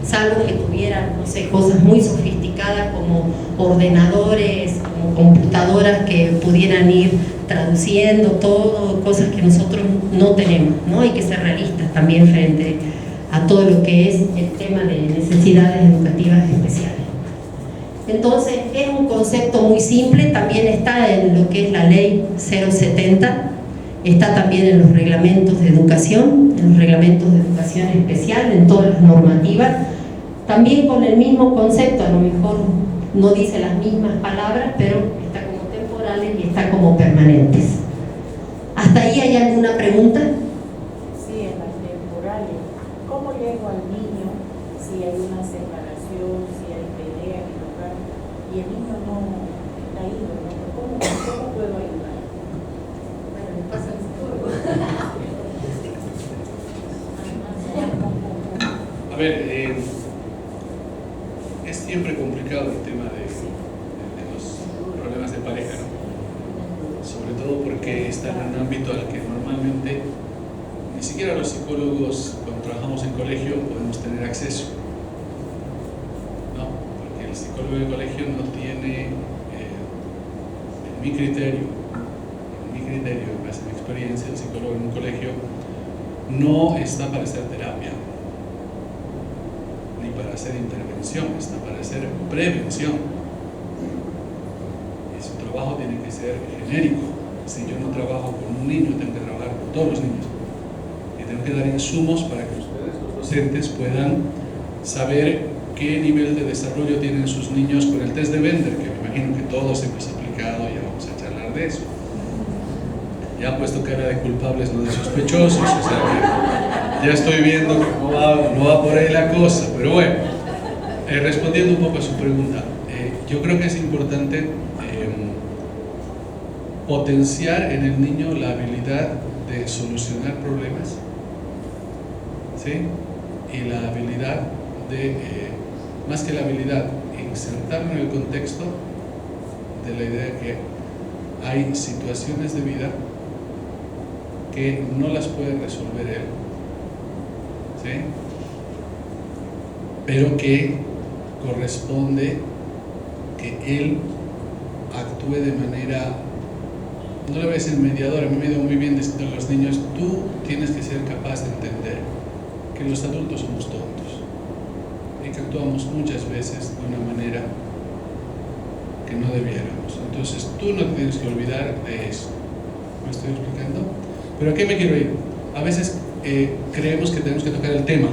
salvo que tuvieran, no sé, cosas muy sofisticadas como ordenadores, como computadoras que pudieran ir traduciendo todo, cosas que nosotros no tenemos, ¿no? Hay que ser realistas también frente a todo lo que es el tema de necesidades educativas especiales. Entonces es un concepto muy simple, también está en lo que es la ley 070, está también en los reglamentos de educación, en los reglamentos de educación especial, en todas las normativas, también con el mismo concepto, a lo mejor no dice las mismas palabras, pero está como temporales y está como permanentes. ¿Hasta ahí hay alguna pregunta? Sí, en las temporales. ¿Cómo llego al niño si hay una separación, si hay pelea en el hogar y el niño no está ido, ¿no? ¿Cómo puedo ayudar? Bueno, me pasa el futuro. A ver, es siempre complicado el tema de los problemas de pareja, ¿no? Sobre todo porque está en un ámbito al que normalmente ni siquiera los psicólogos, cuando trabajamos en colegio, podemos tener acceso. No, porque el psicólogo de colegio no tiene, en mi criterio, en base a mi experiencia, el psicólogo en un colegio no está para hacer terapia, ni para hacer intervención, está para hacer prevención. Y su trabajo tiene que ser genérico. Si yo no trabajo con un niño, tengo que trabajar con todos los niños. Y tengo que dar insumos para que ustedes, los docentes, puedan saber qué nivel de desarrollo tienen sus niños con el test de Bender, que me imagino que todos hemos aplicado, ya vamos a charlar de eso. Ya han puesto cara de culpables, no de sospechosos, o sea que ya estoy viendo que no va por ahí la cosa. Pero bueno, respondiendo un poco a su pregunta, yo creo que es importante potenciar en el niño la habilidad de solucionar problemas, ¿sí? Y la habilidad de, más que la habilidad, insertarlo en el contexto de la idea de que hay situaciones de vida que no las puede resolver él, ¿sí? Pero que corresponde que él actúe de manera, no le voy a decir mediador, a mí me dio muy bien decir a los niños, tú tienes que ser capaz de entender que los adultos somos tontos y que actuamos muchas veces de una manera que no debiéramos. Entonces tú no te tienes que olvidar de eso. ¿Me estoy explicando? Pero ¿a qué me quiero ir? A veces creemos que tenemos que tocar el tema,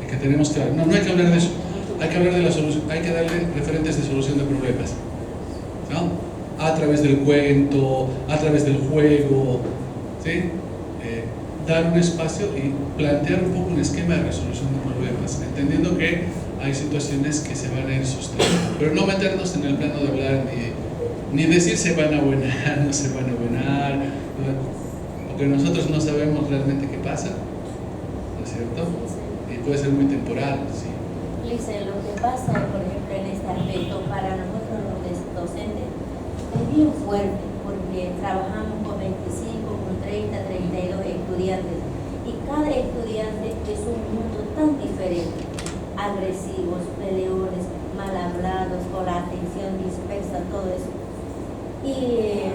que tenemos que hablar. No hay que hablar de eso. Hay que hablar de la solución, hay que darle referentes de solución de problemas, ¿no? A través del cuento, a través del juego, ¿sí? Dar un espacio y plantear un poco un esquema de resolución de problemas, entendiendo que hay situaciones que se van a ir sosteniendo, pero no meternos en el plano de hablar ni decir se van a abonar, no se van a abonar, porque nosotros no sabemos realmente qué pasa, ¿no es cierto? Y puede ser muy temporal, ¿sí? Lice, lo que pasa, por ejemplo, en este aspecto, para nosotros los docentes, es bien fuerte, porque trabajamos con 25, con 30, 32 estudiantes, y cada estudiante es un mundo tan diferente, agresivos, peleones, mal hablados, con la atención dispersa, todo eso. Y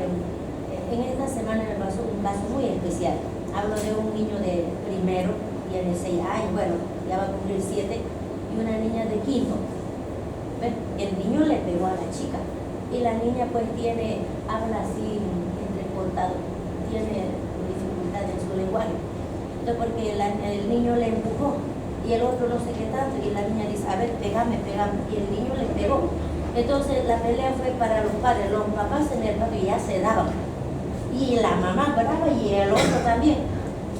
en esta semana me pasó un caso muy especial. Hablo de un niño de primero, tiene 6 años, bueno, ya va a cumplir 7, y una niña de quinto. El niño le pegó a la chica, y la niña pues habla así, entrecortado, tiene dificultad en su lenguaje. Entonces porque el niño le empujó, y el otro no sé qué tanto, y la niña dice, a ver, pégame, y el niño le pegó. Entonces la pelea fue para los padres, los papás en el patio ya se daban, y la mamá brava y el otro también.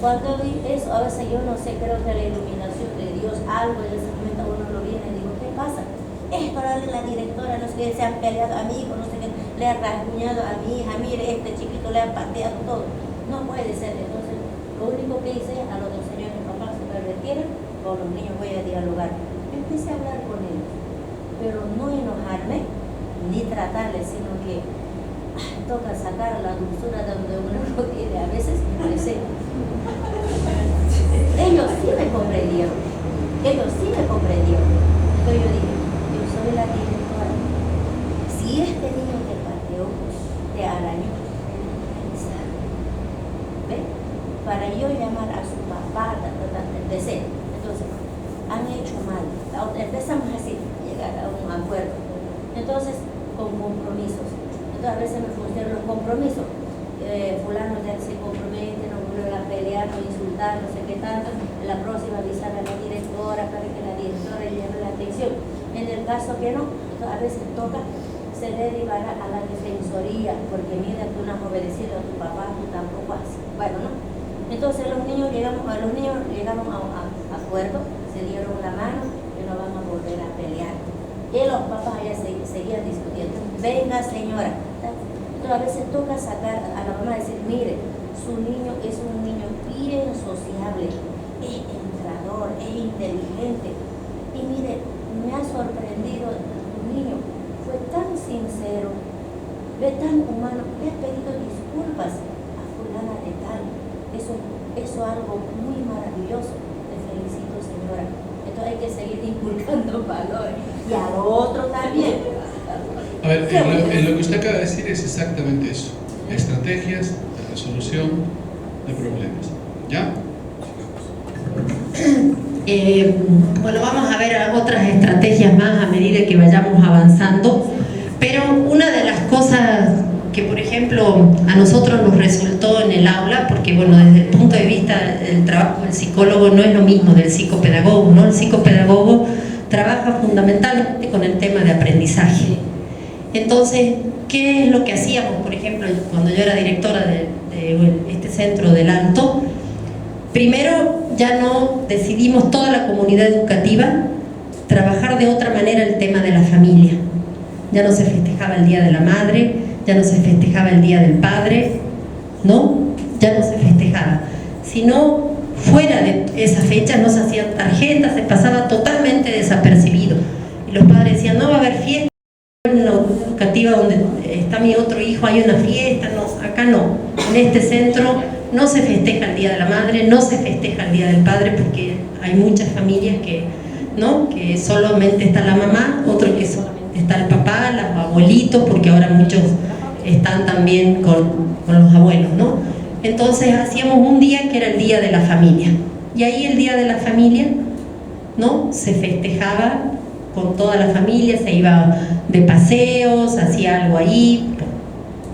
Cuando vi eso, a veces yo no sé, creo que la iluminación de Dios, algo en ese momento uno lo viene y digo, ¿qué pasa? Es para la directora, no sé qué, se han peleado a mi hijo, no sé qué, le han rasguñado a mi hija, mire, este chiquito le han pateado todo. No puede ser. Entonces, lo único que hice a los dos señores papás se me retiran, con los niños voy a dialogar. Empecé a hablar con ellos, pero no enojarme ni tratarles, sino que toca sacar la dulzura de donde uno lo tiene. A veces ellos sí me comprendieron. Entonces yo dije, yo soy la directora. Si este niño te pateó, te arañó, ¿ves? Para yo llamar a su papá, empecé. Entonces, han hecho mal. Empezamos así, llegar a un acuerdo. Entonces, con compromisos. Entonces, a veces me funcionan los compromisos. Fulano ya se compromete, no vuelve a pelear, no insultar, no sé qué tanto. En la próxima avisar a la directora para que la directora le llame la atención. En el caso que no, a veces toca, se derivará a la defensoría, porque mira, tú no has obedecido a tu papá, tú tampoco has. Bueno, ¿no? Entonces los niños llegaron a acuerdo, se dieron la mano y no van a volver a pelear. Y los papás ya seguían discutiendo. Venga, señora. Entonces a veces toca sacar a la mamá y decir, mire, su niño es un niño bien sociable, es entrador, es inteligente. Y mire, me ha sorprendido tu niño, fue tan sincero, ve tan humano, le ha pedido disculpas a fulana de tal. Eso ha algo muy maravilloso. Te felicito, señora. Entonces hay que seguir inculcando valores. Y al otro también. A ver, en lo que usted acaba de decir es exactamente eso. Estrategias de resolución de problemas. ¿Ya? Bueno, vamos a ver otras estrategias más a medida que vayamos avanzando, pero una de las cosas que, por ejemplo, a nosotros nos resultó en el aula, porque bueno, desde el punto de vista del trabajo del psicólogo no es lo mismo del psicopedagogo, ¿no? El psicopedagogo trabaja fundamentalmente con el tema de aprendizaje. Entonces, ¿qué es lo que hacíamos? Por ejemplo, cuando yo era directora de este centro del Alto, primero ya no decidimos toda la comunidad educativa trabajar de otra manera el tema de la familia. Ya no se festejaba el Día de la Madre, ya no se festejaba el Día del Padre, ¿no? Ya no se festejaba. Sino fuera de esa fecha no se hacían tarjetas, se pasaba totalmente desapercibido. Y los padres decían, no va a haber fiesta en la educativa donde está mi otro hijo, hay una fiesta, no, acá no. En este centro no se festeja el Día de la Madre, no se festeja el Día del Padre, porque hay muchas familias que, ¿no? Que solamente está la mamá, otro que solamente está el papá, los abuelitos, porque ahora muchos están también con los abuelos, ¿no? Entonces hacíamos un día que era el Día de la Familia, y ahí el Día de la Familia, ¿no? Se festejaba con toda la familia, se iba de paseos, hacía algo ahí.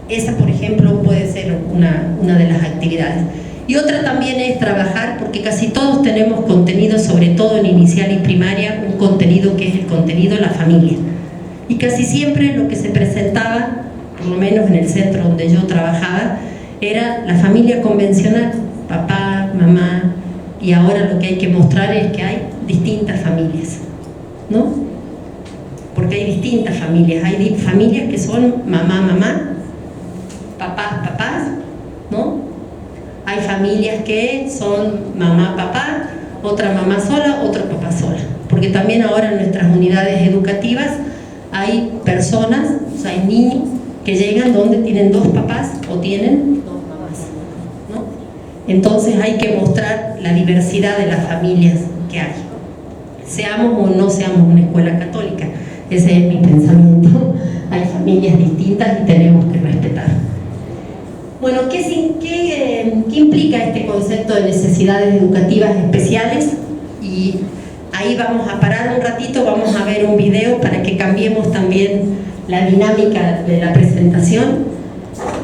Esa, por ejemplo, puede ser una de las actividades. Y otra también es trabajar, porque casi todos tenemos contenido, sobre todo en inicial y primaria, un contenido que es el contenido de la familia. Y casi siempre lo que se presentaba, por lo menos en el centro donde yo trabajaba, era la familia convencional, papá, mamá, y ahora lo que hay que mostrar es que hay distintas familias, ¿no? Porque hay distintas familias, hay familias que son mamá, mamá, papás, papás, ¿no? Hay familias que son mamá, papá, otra mamá sola, otro papá sola. Porque también ahora en nuestras unidades educativas hay personas, o sea, hay niños que llegan donde tienen dos papás o tienen dos mamás, ¿no? Entonces hay que mostrar la diversidad de las familias que hay. Seamos o no seamos una escuela católica, ese es mi pensamiento. Hay familias distintas y tenemos que respetar. Bueno, ¿qué implica este concepto de necesidades educativas especiales? Y ahí vamos a parar un ratito, vamos a ver un video para que cambiemos también la dinámica de la presentación.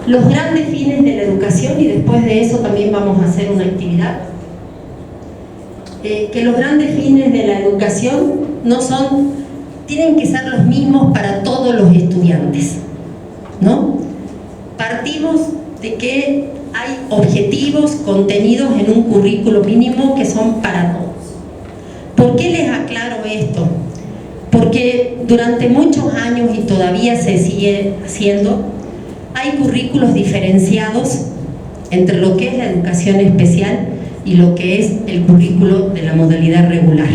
Los grandes fines de la educación, y después de eso también vamos a hacer una actividad. Que los grandes fines de la educación tienen que ser los mismos para todos los estudiantes, ¿no? Partimos de que hay objetivos contenidos en un currículo mínimo que son para todos. ¿Por qué les aclaro esto? Porque durante muchos años, y todavía se sigue haciendo, hay currículos diferenciados entre lo que es la educación especial y lo que es el currículo de la modalidad regular.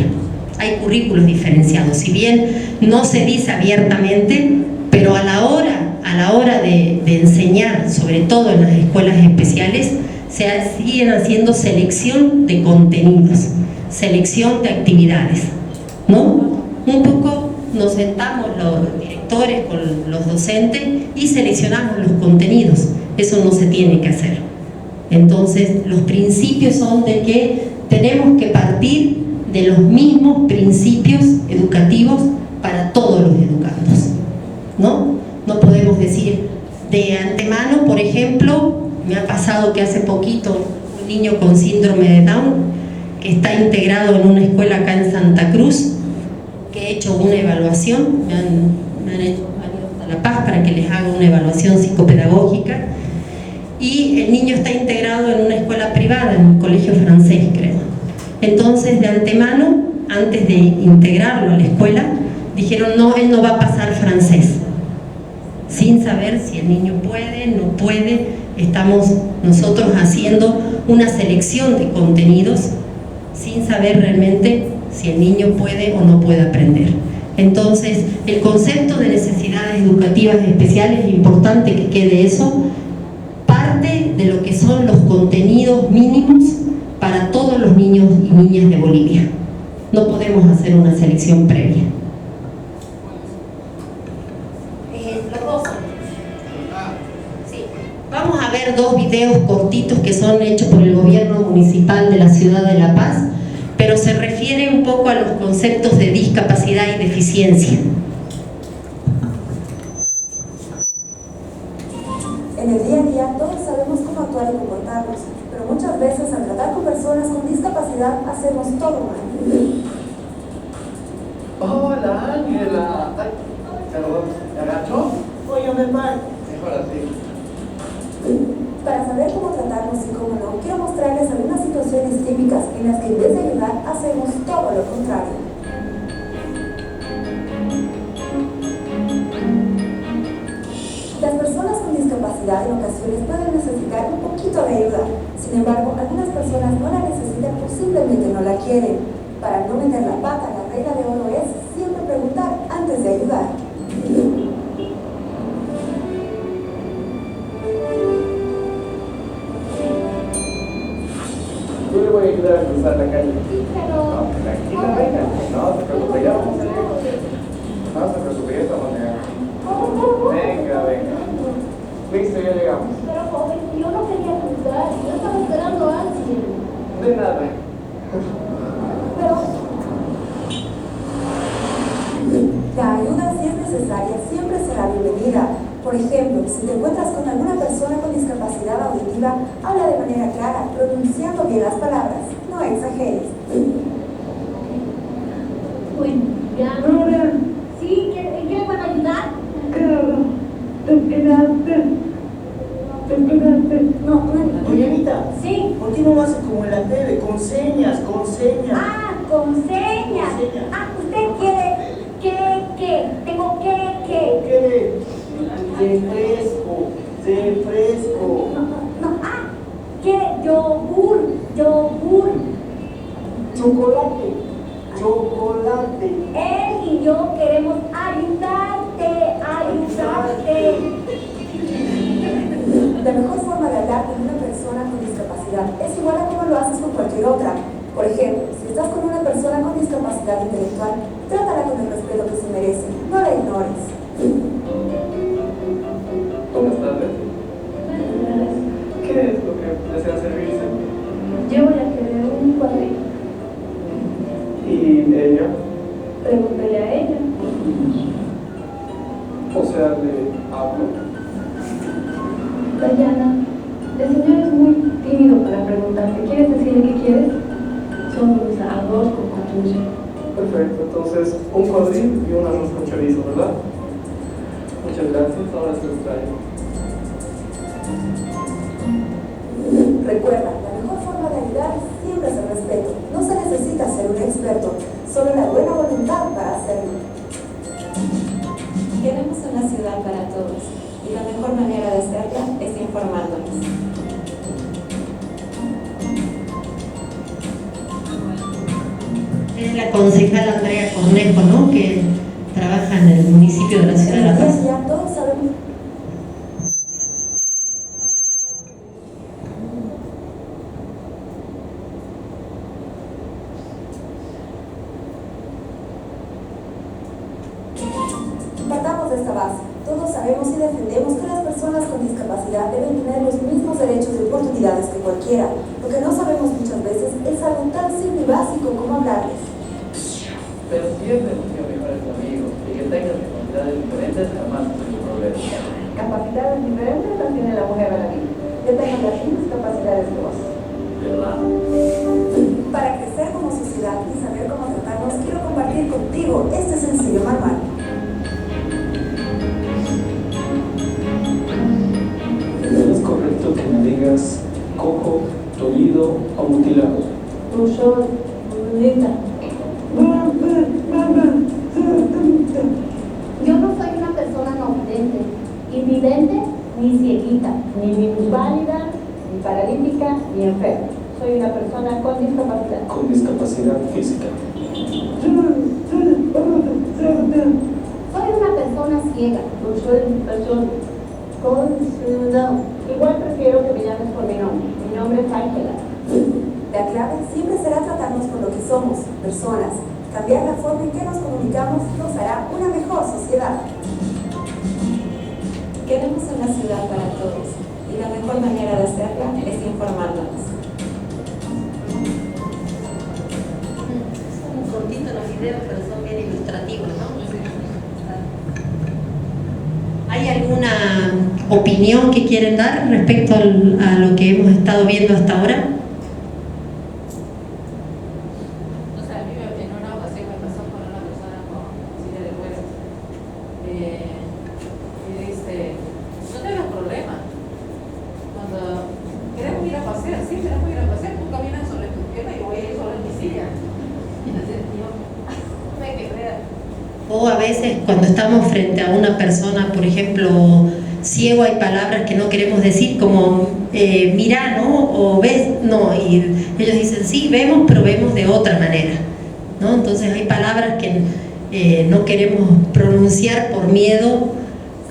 Hay currículos diferenciados, si bien no se dice abiertamente, pero a la hora de enseñar, sobre todo en las escuelas especiales, se siguen haciendo selección de contenidos, selección de actividades, ¿no? Un poco nos sentamos los directores con los docentes y seleccionamos los contenidos. Eso no se tiene que hacer. Entonces, los principios son de que tenemos que partir de los mismos principios educativos para todos los educandos, ¿no? No podemos decir de antemano, por ejemplo, me ha pasado que hace poquito un niño con síndrome de Down que está integrado en una escuela acá en Santa Cruz, que he hecho una evaluación, me han ido hasta La Paz para que les haga una evaluación psicopedagógica, y el niño está integrado en una escuela privada, en un colegio francés, creo. Entonces, de antemano, antes de integrarlo a la escuela, dijeron, no, él no va a pasar francés, sin saber si el niño puede, no puede. Estamos nosotros haciendo una selección de contenidos sin saber realmente si el niño puede o no puede aprender. Entonces, el concepto de necesidades educativas especiales, es importante que quede eso, parte de lo que son los contenidos mínimos para todos los niños y niñas de Bolivia. No podemos hacer una selección previa. Los dos. Sí. Vamos a ver dos videos cortitos que son hechos por el gobierno municipal de la ciudad de La Paz, pero se refiere un poco a los conceptos de discapacidad y deficiencia. En el día a día todos sabemos cómo actuar y comportarnos, pero muchas veces al tratar con personas con discapacidad hacemos todo mal. Hola, Ángela. Ay, perdón, ¿me agacho? Oye, me mal. Mejor así. Para saber cómo tratarnos y cómo no, quiero mostrarles algunas situaciones típicas en las que en vez de ayudar, hacemos todo lo contrario. Las personas con discapacidad en ocasiones pueden necesitar un poquito de ayuda. Sin embargo, algunas personas no la necesitan o simplemente no la quieren. Para no meter la pata, la regla de oro es siempre preguntar antes de ayudar. Yo le voy a ayudar a cruzar la calle. Pero... No, tranquila, venga. No se preocupe, ya vamos a llegar. No se preocupe, ya estamos llegando. Venga, venga. Listo, ya llegamos. Pero joven, yo no quería cruzar, yo estaba esperando a alguien. De nada. Pero... La ayuda, si es necesaria, siempre será bienvenida. Por ejemplo, si te encuentras con alguna persona con discapacidad auditiva, habla de manera clara, pronunciando bien las palabras. No exageres. Bueno, ya... ¿Sí? ¿En qué le van a ayudar? No. Oye, Anita, Sí. ¿por qué no lo haces como en la tele? Con señas, con señas. Ah, con señas. Señas. Ah, ¿usted quiere qué? Tengo que... ¿Qué? Refresco, refresco. No. Ah, ¿quiere yogur? Chocolate, chocolate. Él y yo queremos ayudarte. La mejor forma de hablar con una persona con discapacidad es igual a como lo haces con cualquier otra. Por ejemplo, si estás con una persona con discapacidad intelectual, trátala con el respeto que se merece, no la ignores. Buenas tardes. ¿Qué es lo que desea servirse? Yo voy a querer un cuadrito. ¿Y ella? Pregúntele a ella. O sea, le hablo. Dayana, el señor es muy tímido para preguntarte. ¿Quieres decirle qué quieres? Son unos arroz con pachucha. Perfecto, entonces un cuadril y un arroz con chorizo, ¿verdad? Muchas gracias, ahora se los traigo. Recuerda, la mejor forma de ayudar siempre es el respeto. No se necesita ser un experto, solo la buena voluntad para hacerlo. Queremos una ciudad para todos y la mejor manera de hacerla es informándonos. Es la concejal Andrea Cornejo, ¿no?, que trabaja en el municipio de la ciudad de La Paz. Ya todos sabemos. Partamos de esta base. Todos sabemos y defendemos que las personas con discapacidad deben tener los mismos derechos y oportunidades que cualquiera. Lo que no sabemos muchas veces es algo tan simple y básico como hablarles. Pero si es de mis mejores amigos y que tengan capacidades diferentes, jamás es un problema. Capacidades diferentes las tiene la mujer a la vida. Yo tengo las mismas capacidades que vos. ¿Verdad? Para crecer como sociedad y saber cómo tratarnos, quiero compartir contigo este sencillo manual. ¿Es correcto que me digas cojo, dolido o mutilado? Yo, bonita. Yo no soy una persona no vidente, invidente ni cieguita, ni minusválida, ni paralítica, ni enferma. Soy una persona con discapacidad. Con discapacidad física. Soy una persona ciega. Yo soy una persona con ciudad. Igual prefiero que me llames por mi nombre. Mi nombre es Ángela. La clave siempre será tratarnos por lo que somos, personas. Cambiar la forma en que nos comunicamos nos hará una mejor sociedad. Queremos una ciudad para todos y la mejor manera de hacerla es informándonos. Son un cortito los videos, pero son bien ilustrativos, ¿no? ¿Hay alguna opinión que quieren dar respecto a lo que hemos estado viendo hasta ahora? O sea, a mí en una ocasión me pasó con una persona con silla de ruedas. Y dice, no tengas problema. Cuando queremos ir a pasear, sí, queremos ir a pasear, tú caminas sobre tu pierna y yo voy a ir sobre mi silla. Y entonces yo, me quedé. O a veces cuando estamos frente a una persona, por ejemplo, ciego, hay palabras que no queremos decir como mira, ¿no? O ves, no, y ellos dicen sí, vemos, pero vemos de otra manera, ¿no? Entonces hay palabras que no queremos pronunciar por miedo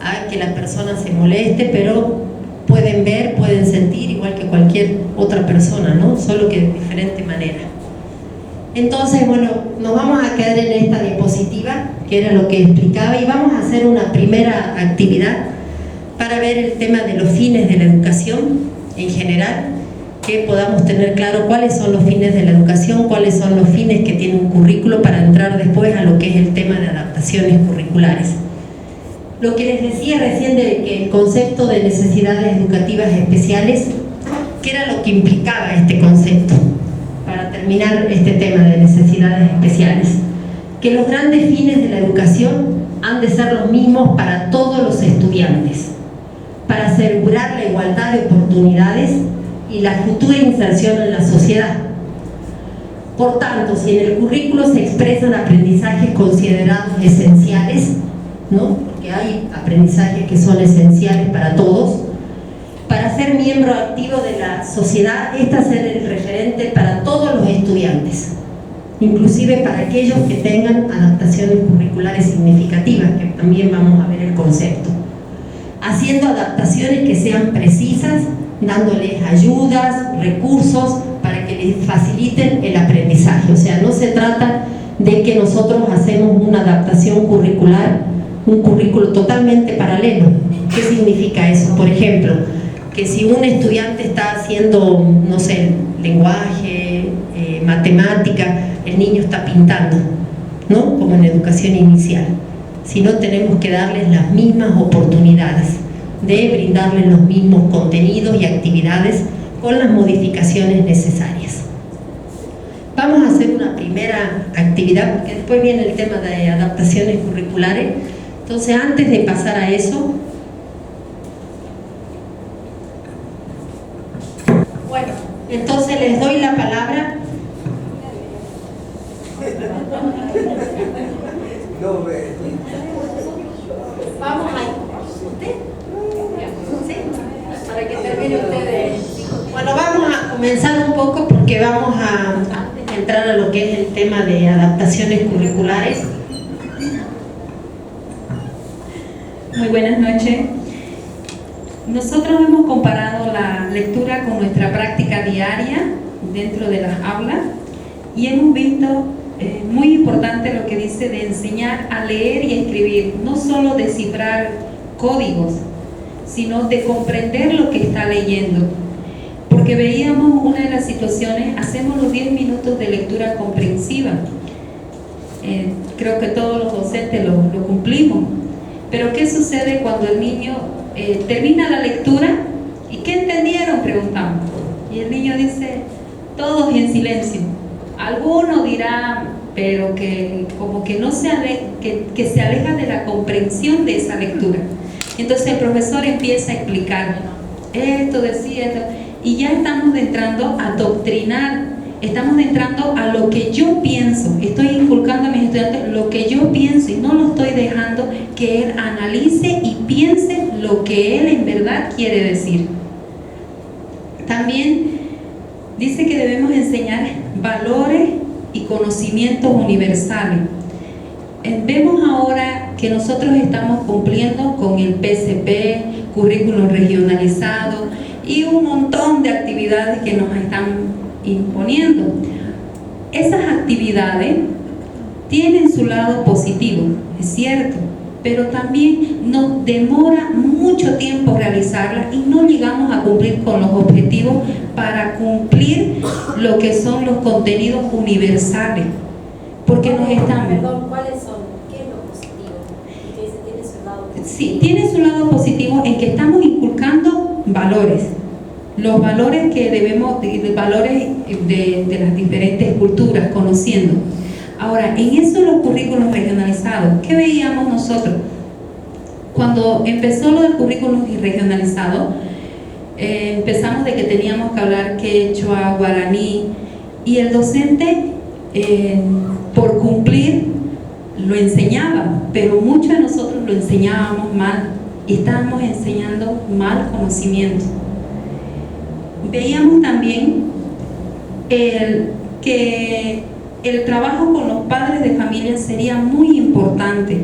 a que la persona se moleste, pero pueden ver, pueden sentir igual que cualquier otra persona, ¿no? Solo que de diferente manera. Entonces, bueno, nos vamos a quedar en esta diapositiva, que era lo que explicaba, y vamos a hacer una primera actividad para ver el tema de los fines de la educación en general, que podamos tener claro cuáles son los fines de la educación, cuáles son los fines que tiene un currículo para entrar después a lo que es el tema de adaptaciones curriculares. Lo que les decía recién de que el concepto de necesidades educativas especiales, ¿qué era lo que implicaba este concepto? Para terminar este tema de necesidades especiales, que los grandes fines de la educación han de ser los mismos para todos los estudiantes, para asegurar la igualdad de oportunidades y la futura inserción en la sociedad. Por tanto, si en el currículo se expresan aprendizajes considerados esenciales, ¿no? Porque hay aprendizajes que son esenciales para todos, para ser miembro activo de la sociedad, esta ser el referente para todos los estudiantes, inclusive para aquellos que tengan adaptaciones curriculares significativas, que también vamos a ver el concepto, haciendo adaptaciones que sean precisas, dándoles ayudas, recursos para que les faciliten el aprendizaje. O sea, no se trata de que nosotros hacemos una adaptación curricular, un currículo totalmente paralelo. ¿Qué significa eso? Por ejemplo, que si un estudiante está haciendo, no sé, lenguaje, matemática, el niño está pintando, ¿no? Como en educación inicial. Si no, tenemos que darles las mismas oportunidades de brindarles los mismos contenidos y actividades con las modificaciones necesarias. Vamos a hacer una primera actividad, porque después viene el tema de adaptaciones curriculares. Entonces, antes de pasar a eso, bueno, entonces les doy la palabra. Vamos a ¿usted? ¿Sí? Para que termine usted de... Bueno, vamos a comenzar un poco porque vamos a antes de entrar a lo que es el tema de adaptaciones curriculares. Muy buenas noches. Nosotros hemos comparado la lectura con nuestra práctica diaria dentro de las aulas y hemos visto muy importante lo que dice de enseñar a leer y a escribir, no solo descifrar códigos, sino de comprender lo que está leyendo. Porque veíamos una de las situaciones, hacemos los 10 minutos de lectura comprensiva. Creo que todos los docentes lo cumplimos. Pero ¿qué sucede cuando el niño termina la lectura? ¿Y qué entendieron? Preguntamos. Y el niño dice, todos en silencio. Alguno dirá, pero que como que no se aleja de la comprensión de esa lectura. Entonces el profesor empieza a explicar, esto decía, esto, y ya estamos entrando a adoctrinar, estamos entrando a lo que yo pienso, estoy inculcando a mis estudiantes lo que yo pienso y no lo estoy dejando que él analice y piense lo que él en verdad quiere decir. También dice que debemos enseñar valores y conocimientos universales. Vemos ahora que nosotros estamos cumpliendo con el PCP, currículum regionalizado y un montón de actividades que nos están imponiendo. Esas actividades tienen su lado positivo, es cierto, pero también nos demora mucho tiempo realizarlas y no llegamos a cumplir con los objetivos para cumplir lo que son los contenidos universales, porque nos estamos... Perdón, ¿cuáles son? ¿Qué es lo positivo? ¿Y qué tiene su lado positivo? Sí, tiene su lado positivo en que estamos inculcando valores, los valores que debemos, valores de las diferentes culturas, conociendo. Ahora, en eso los currículos regionalizados, ¿qué veíamos nosotros? Cuando empezó lo del currículum regionalizado, empezamos de que teníamos que hablar quechua, guaraní, y el docente, por cumplir, lo enseñaba, pero muchos de nosotros lo enseñábamos mal, y estábamos enseñando mal conocimiento. Veíamos también que el trabajo con los padres de familia sería muy importante.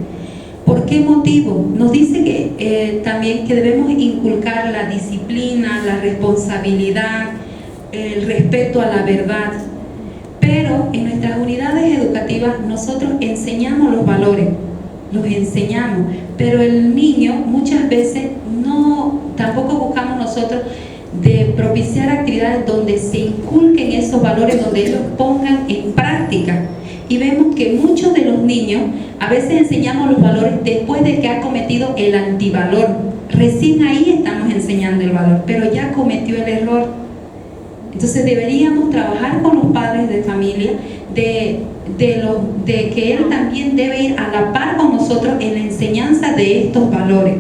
¿Por qué motivo? Nos dice que también que debemos inculcar la disciplina, la responsabilidad, el respeto a la verdad. Pero en nuestras unidades educativas nosotros enseñamos los valores, los enseñamos, pero el niño muchas veces tampoco buscamos nosotros de propiciar actividades donde se inculquen esos valores, donde ellos pongan en práctica. Y vemos que muchos de los niños, a veces enseñamos los valores después de que ha cometido el antivalor. Recién ahí estamos enseñando el valor, pero ya cometió el error. Entonces deberíamos trabajar con los padres de familia de que él también debe ir a la par con nosotros en la enseñanza de estos valores.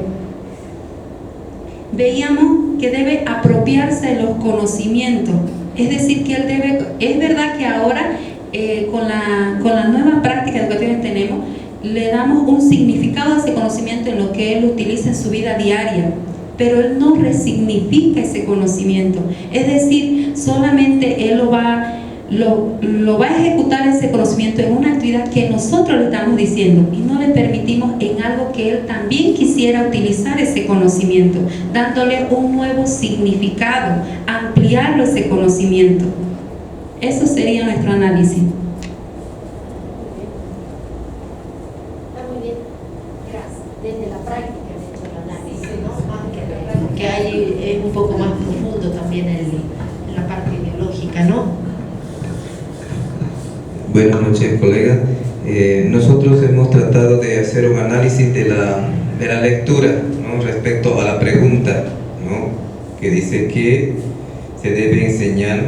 Veíamos que debe apropiarse de los conocimientos, es decir, que él debe, es verdad que ahora con la nueva práctica educativa que tenemos, le damos un significado a ese conocimiento en lo que él utiliza en su vida diaria, pero él no resignifica ese conocimiento, es decir, solamente él lo va a ejecutar ese conocimiento en una actividad que nosotros le estamos diciendo y no le permitimos en algo que él también quisiera utilizar ese conocimiento, dándole un nuevo significado, ampliarlo ese conocimiento. Eso sería nuestro análisis. Está muy bien, gracias. Desde la práctica de hecho el análisis, ¿no? Que ahí es un poco más profundo también la parte ideológica, ¿no? Buenas noches, colega. Nosotros hemos tratado de hacer un análisis de la lectura, ¿no? Respecto a la pregunta, ¿no? Que dice que se debe enseñar,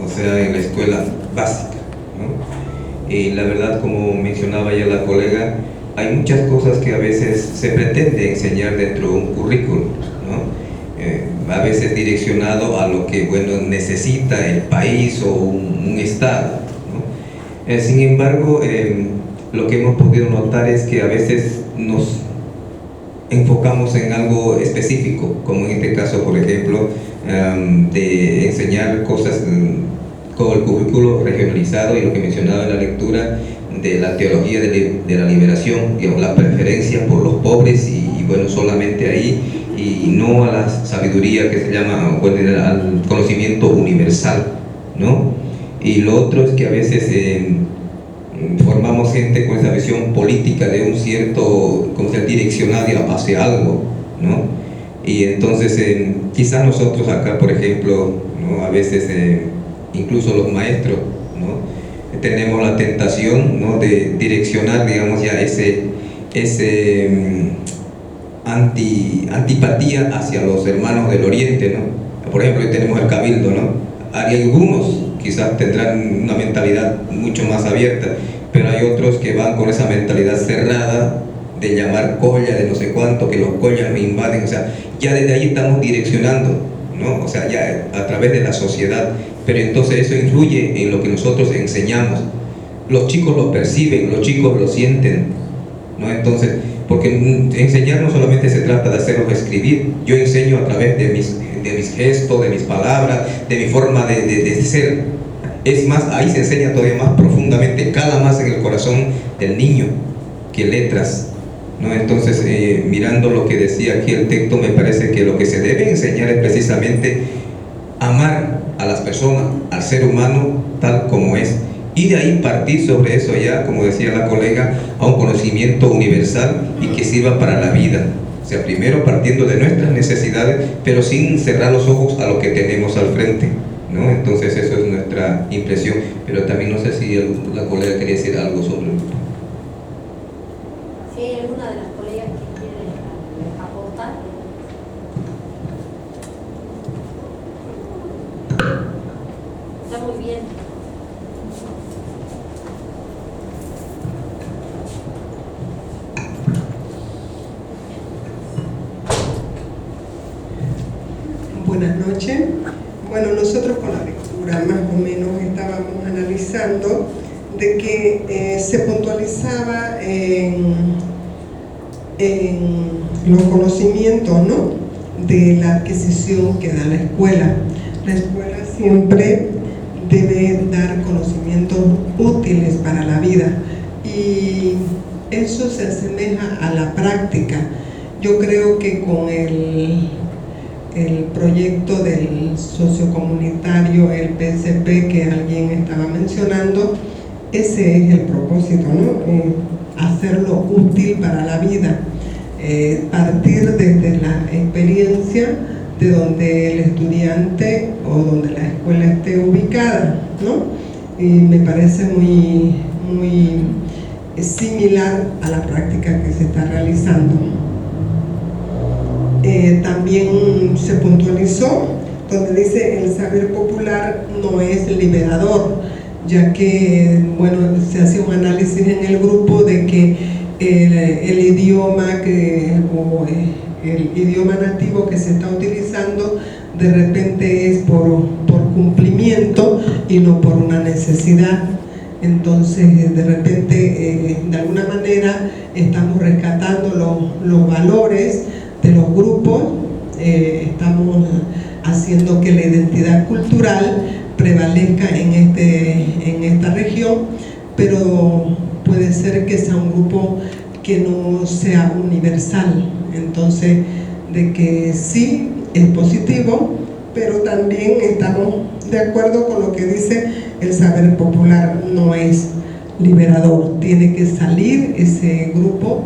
o sea, en la escuela básica, ¿no? Y la verdad, como mencionaba ya la colega, hay muchas cosas que a veces se pretende enseñar dentro de un currículo, ¿no? A veces direccionado a lo que, bueno, necesita el país o un estado, ¿no? Sin embargo, lo que hemos podido notar es que a veces nos enfocamos en algo específico, como en este caso, por ejemplo, de enseñar cosas con el currículo regionalizado y lo que mencionaba en la lectura de la teología de la liberación, digamos, la preferencia por los pobres y bueno, solamente ahí, y no a la sabiduría que se llama, bueno, al conocimiento universal, ¿no? Y lo otro es que a veces formamos gente con esa visión política de un cierto, como ser direccionada hacia algo, ¿no? Y entonces quizás nosotros acá, por ejemplo, ¿no? A veces incluso los maestros, ¿no? Tenemos la tentación, ¿no? De direccionar, digamos, ya ese antipatía hacia los hermanos del Oriente, ¿no? Por ejemplo, hoy tenemos el Cabildo, ¿no? Hay algunos quizás tendrán una mentalidad mucho más abierta, pero hay otros que van con esa mentalidad cerrada de llamar colla, de no sé cuánto, que los collas me invaden, o sea, ya desde ahí estamos direccionando, ¿no? O sea, ya a través de la sociedad, pero entonces eso influye en lo que nosotros enseñamos. Los chicos lo perciben, los chicos lo sienten, ¿no? Entonces, porque enseñar no solamente se trata de hacerlos escribir, yo enseño a través de mis gestos, de mis palabras, de mi forma de ser. Es más, ahí se enseña todavía más profundamente, cala más en el corazón del niño que letras, ¿no? Entonces, mirando lo que decía aquí el texto, me parece que lo que se debe enseñar es precisamente amar a las personas, al ser humano tal como es. Y de ahí partir sobre eso ya, como decía la colega, a un conocimiento universal y que sirva para la vida. O sea, primero partiendo de nuestras necesidades, pero sin cerrar los ojos a lo que tenemos al frente, ¿no? Entonces eso es nuestra impresión. Pero también no sé si la colega quería decir algo sobre esto. Si hay alguna de las colegas que quiere aportar. Está muy bien. Buenas noches. Bueno, nosotros con la lectura más o menos estábamos analizando de que se puntualizaba en los conocimientos, ¿no?, de la adquisición que da la escuela. La escuela siempre debe dar conocimientos útiles para la vida y eso se asemeja a la práctica. Yo creo que con el proyecto del sociocomunitario, el PSP que alguien estaba mencionando, ese es el propósito, ¿no? Hacerlo útil para la vida, partir desde la experiencia de donde el estudiante o donde la escuela esté ubicada, ¿no? Y me parece muy similar a la práctica que se está realizando. También se puntualizó donde dice el saber popular no es liberador, ya que, bueno, se hace un análisis en el grupo de que el idioma nativo que se está utilizando de repente es por cumplimiento y no por una necesidad. Entonces, de repente, de alguna manera, estamos rescatando los valores de los grupos, estamos haciendo que la identidad cultural prevalezca en esta región, pero puede ser que sea un grupo que no sea universal. Entonces, de que sí es positivo, pero también estamos de acuerdo con lo que dice el saber popular no es liberador. Tiene que salir ese grupo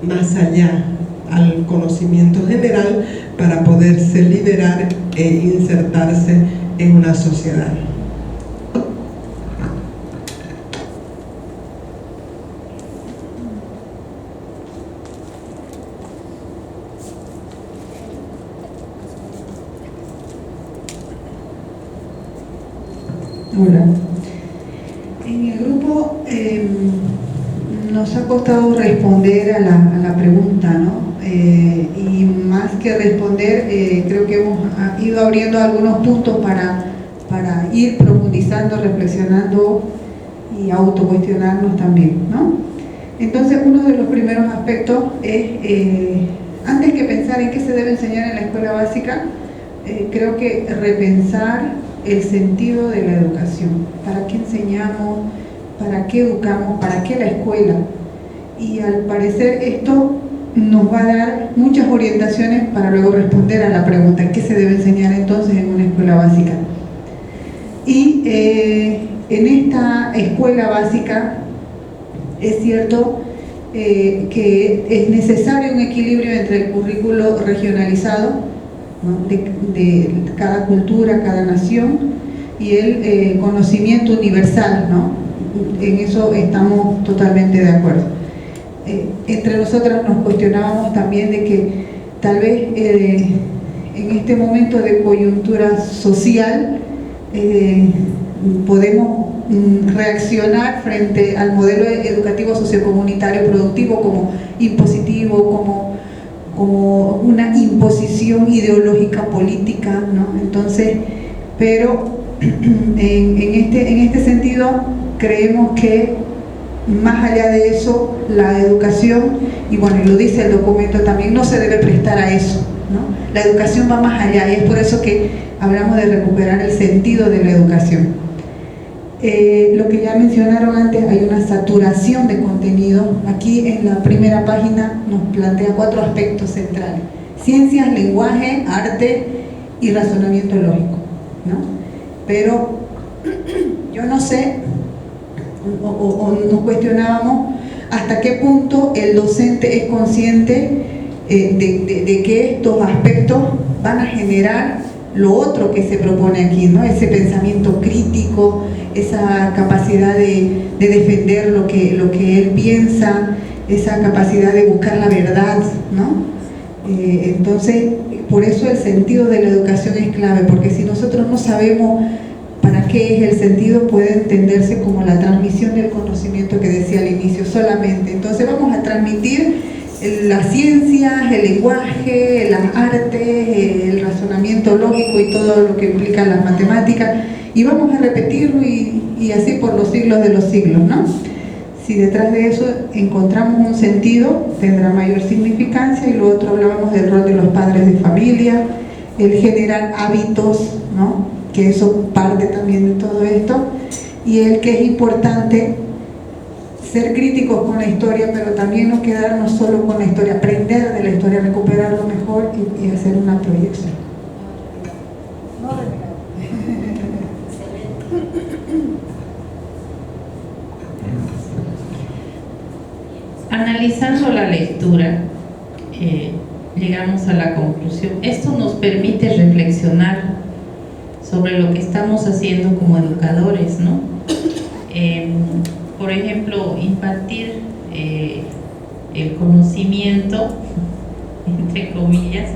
más allá al conocimiento general para poderse liberar e insertarse en una sociedad. Hola. En el grupo nos ha costado responder a la pregunta, ¿no? Y más que responder, creo que hemos ido abriendo algunos puntos para ir profundizando, reflexionando y autocuestionarnos también, ¿no? Entonces, uno de los primeros aspectos es, antes que pensar en qué se debe enseñar en la escuela básica, creo que repensar el sentido de la educación. ¿Para qué enseñamos? ¿Para qué educamos? ¿Para qué la escuela? Y al parecer esto nos va a dar muchas orientaciones para luego responder a la pregunta ¿qué se debe enseñar entonces en una escuela básica? Y en esta escuela básica es cierto que es necesario un equilibrio entre el currículo regionalizado, ¿no?, de cada cultura, cada nación, y el conocimiento universal, ¿no? En eso estamos totalmente de acuerdo. Entre nosotras nos cuestionábamos también de que tal vez en este momento de coyuntura social podemos reaccionar frente al modelo educativo sociocomunitario productivo como impositivo, como una imposición ideológica política, ¿no? Entonces, pero en este sentido creemos que más allá de eso, la educación, y bueno, y lo dice el documento también, no se debe prestar a eso, ¿no? La educación va más allá y es por eso que hablamos de recuperar el sentido de la educación. Lo que ya mencionaron antes, hay una saturación de contenido. Aquí en la primera página nos plantea 4 aspectos centrales: ciencias, lenguaje, arte y razonamiento lógico, ¿no? Pero yo no sé, o nos cuestionábamos hasta qué punto el docente es consciente de que estos aspectos van a generar lo otro que se propone aquí, ¿no? Ese pensamiento crítico, esa capacidad de defender lo que él piensa, esa capacidad de buscar la verdad, ¿no? Entonces, por eso el sentido de la educación es clave, porque si nosotros no sabemos para qué es el sentido, puede entenderse como la transmisión del conocimiento que decía al inicio solamente. Entonces vamos a transmitir las ciencias, el lenguaje, las artes, el razonamiento lógico y todo lo que implica las matemáticas, y vamos a repetirlo y así por los siglos de los siglos, ¿no? Si detrás de eso encontramos un sentido, tendrá mayor significancia. Y lo otro, hablábamos del rol de los padres de familia, el generar hábitos, ¿no? Que eso parte también de todo esto, y el que es importante ser críticos con la historia, pero también no quedarnos solo con la historia, aprender de la historia, recuperar lo mejor y hacer una proyección. Analizando la lectura, llegamos a la conclusión. Esto nos permite reflexionar sobre lo que estamos haciendo como educadores, ¿no? Por ejemplo, impartir el conocimiento, entre comillas,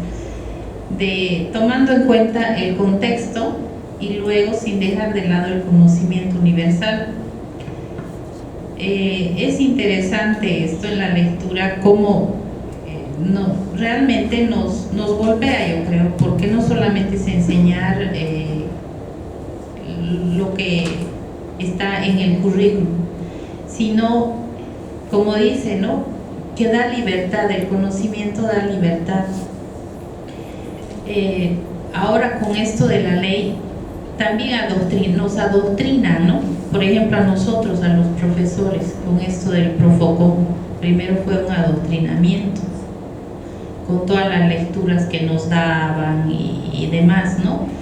tomando en cuenta el contexto y luego sin dejar de lado el conocimiento universal. Es interesante esto en la lectura, cómo realmente nos golpea, yo creo, porque no solamente es enseñar lo que está en el currículum, sino, como dice, ¿no?, que da libertad, el conocimiento da libertad. Ahora con esto de la ley también nos adoctrina, ¿no? Por ejemplo, a nosotros, a los profesores, con esto del Profocom, primero fue un adoctrinamiento, con todas las lecturas que nos daban y demás, ¿no?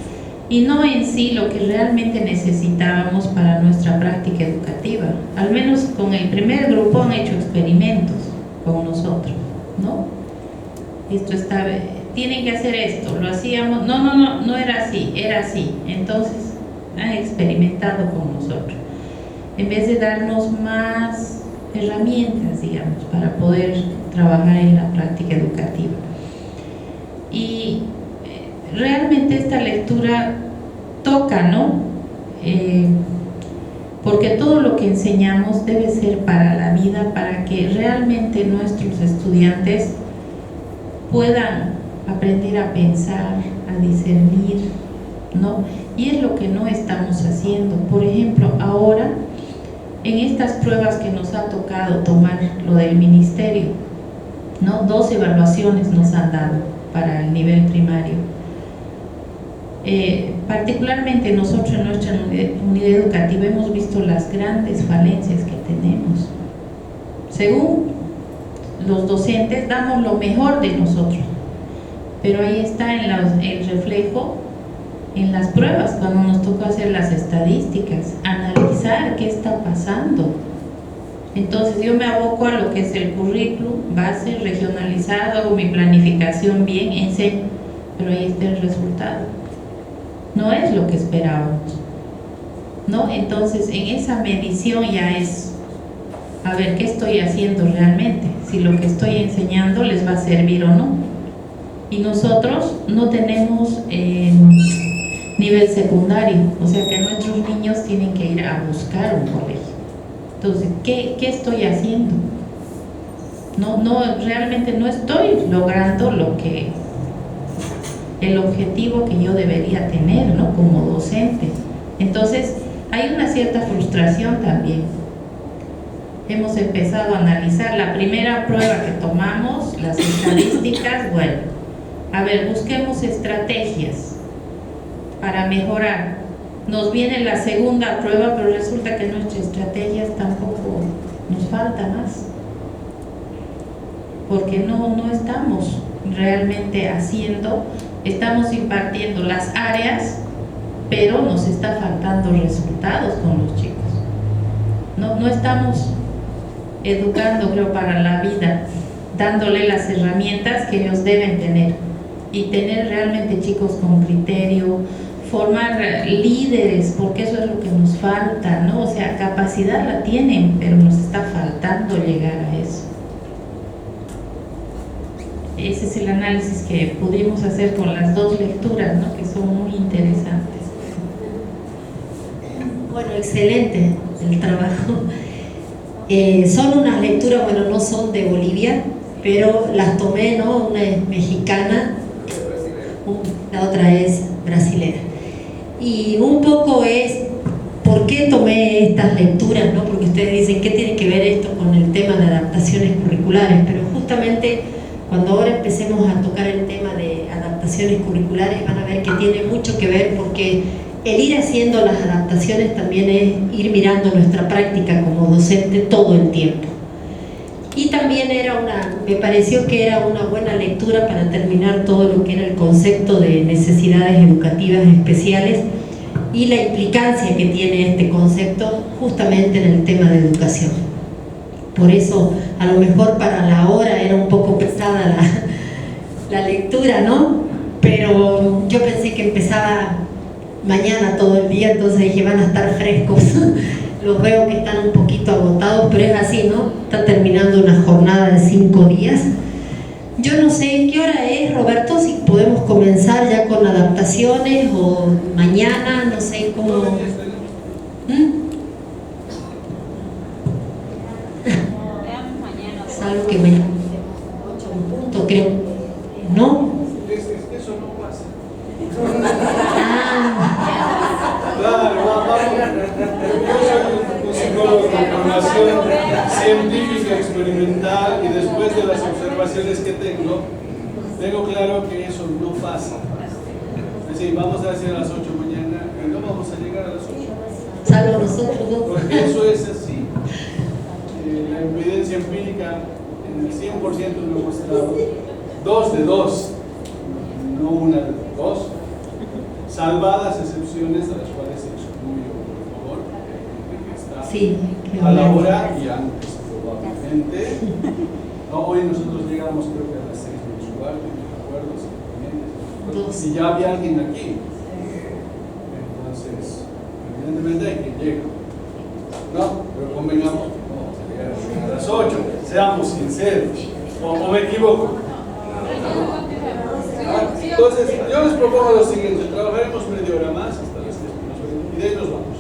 Y no en sí lo que realmente necesitábamos para nuestra práctica educativa. Al menos con el primer grupo han hecho experimentos con nosotros, ¿no? Tienen que hacer esto, lo hacíamos, no era así, era así. Entonces han experimentado con nosotros, en vez de darnos más herramientas, digamos, para poder trabajar en la práctica educativa. Y realmente esta lectura toca, ¿no? Porque todo lo que enseñamos debe ser para la vida, para que realmente nuestros estudiantes puedan aprender a pensar, a discernir, ¿no? Y es lo que no estamos haciendo. Por ejemplo, ahora, en estas pruebas que nos ha tocado tomar, lo del ministerio, ¿no? 2 evaluaciones nos han dado para el nivel primario. Particularmente nosotros en nuestra unidad educativa hemos visto las grandes falencias que tenemos. Según los docentes, damos lo mejor de nosotros, pero ahí está el reflejo en las pruebas, cuando nos toca hacer las estadísticas, analizar qué está pasando. Entonces yo me aboco a lo que es el currículum base, regionalizado, hago mi planificación bien, enseño, pero ahí está el resultado. No es lo que esperábamos, ¿no? Entonces en esa medición ya es, a ver, ¿qué estoy haciendo realmente? Si lo que estoy enseñando les va a servir o no. Y nosotros no tenemos nivel secundario, o sea que nuestros niños tienen que ir a buscar un colegio. Entonces, ¿qué estoy haciendo? Realmente no estoy logrando el objetivo que yo debería tener, ¿no?, como docente. Entonces, hay una cierta frustración también. Hemos empezado a analizar la primera prueba que tomamos, las estadísticas. Bueno, a ver, busquemos estrategias para mejorar. Nos viene la segunda prueba, pero resulta que nuestras estrategias tampoco, nos falta más, porque no estamos realmente haciendo, estamos impartiendo las áreas, pero nos está faltando resultados con los chicos. No estamos educando, creo, para la vida, dándole las herramientas que ellos deben tener y tener realmente chicos con criterio, formar líderes, porque eso es lo que nos falta, ¿no? O sea, capacidad la tienen, pero nos está faltando llegar a eso. Ese es el análisis que pudimos hacer con las dos lecturas, ¿no? Que son muy interesantes. Bueno, excelente el trabajo. Son unas lecturas, bueno, no son de Bolivia, pero las tomé, ¿no? Una es mexicana, la otra es brasilera. Y un poco es, ¿por qué tomé estas lecturas, no? Porque ustedes dicen, ¿qué tiene que ver esto con el tema de adaptaciones curriculares? Pero justamente cuando ahora empecemos a tocar el tema de adaptaciones curriculares van a ver que tiene mucho que ver, porque el ir haciendo las adaptaciones también es ir mirando nuestra práctica como docente todo el tiempo. Y también me pareció que era una buena lectura para terminar todo lo que era el concepto de necesidades educativas especiales y la implicancia que tiene este concepto justamente en el tema de educación. Por eso, a lo mejor para la hora era un poco pesada la lectura, ¿no? Pero yo pensé que empezaba mañana todo el día, entonces dije, van a estar frescos. Los veo que están un poquito agotados, pero es así, ¿no? Está terminando una jornada de 5 días. Yo no sé qué hora es, Roberto, si podemos comenzar ya con adaptaciones o mañana, no sé cómo. Salvo que mañana 8 en punto, creo. ¿No? Eso no pasa. Claro, yo soy un psicólogo con formación científica, experimental, y después de las observaciones que tengo claro que eso no pasa. Es decir, vamos a decir a las 8 mañana y no vamos a llegar a las 8. Salvo nosotros dos. Porque eso es así. La evidencia empírica en el 100% lo ha mostrado. 2 de 2, no 1 de 2. Salvadas excepciones a las cuales se excluyo, por favor, que está sí, a la hora y antes, probablemente. No, hoy nosotros llegamos, creo que a las 6 menos cuarto, no me acuerdo, si ya había alguien aquí. Entonces, evidentemente hay quien llega. No, pero convengamos, vamos a llegar a las 8, seamos sinceros, o me equivoco. Entonces, yo les propongo lo siguiente: trabajaremos media hora más hasta las 3 y de ahí nos vamos.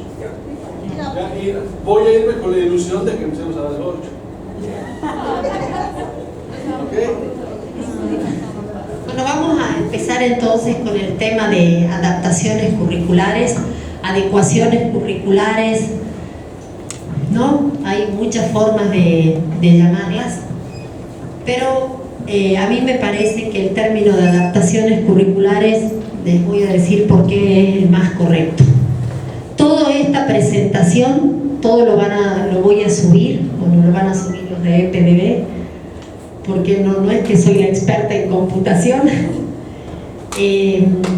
¿Ya? Y voy a irme con la ilusión de que empecemos a las 8. ¿Ok? Bueno, vamos a empezar entonces con el tema de adaptaciones curriculares, adecuaciones curriculares, ¿no? Hay muchas formas de llamarlas, pero a mí me parece que el término de adaptaciones curriculares, les voy a decir por qué es el más correcto. Toda esta presentación, todo lo voy a subir, bueno, lo van a subir los de EPDB, porque no es que soy la experta en computación.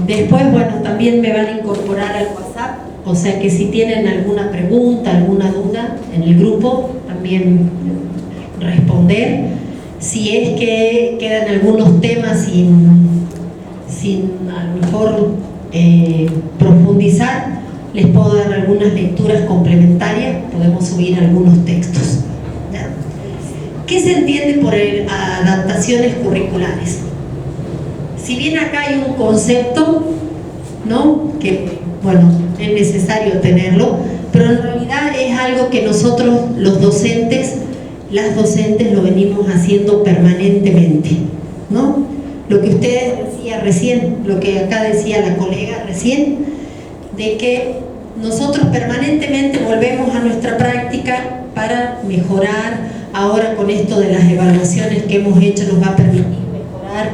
Después, bueno, también me van a incorporar al WhatsApp, o sea que si tienen alguna pregunta, alguna duda en el grupo, también responder. Si es que quedan algunos temas sin a lo mejor profundizar, les puedo dar algunas lecturas complementarias, podemos subir algunos textos. ¿Ya? ¿Qué se entiende por adaptaciones curriculares? Si bien acá hay un concepto, ¿no? Que, bueno, es necesario tenerlo, pero en realidad es algo que nosotros, los docentes, las docentes lo venimos haciendo permanentemente, ¿no? Lo que usted decía recién, lo que acá decía la colega recién, de que nosotros permanentemente volvemos a nuestra práctica para mejorar. Ahora con esto de las evaluaciones que hemos hecho nos va a permitir mejorar,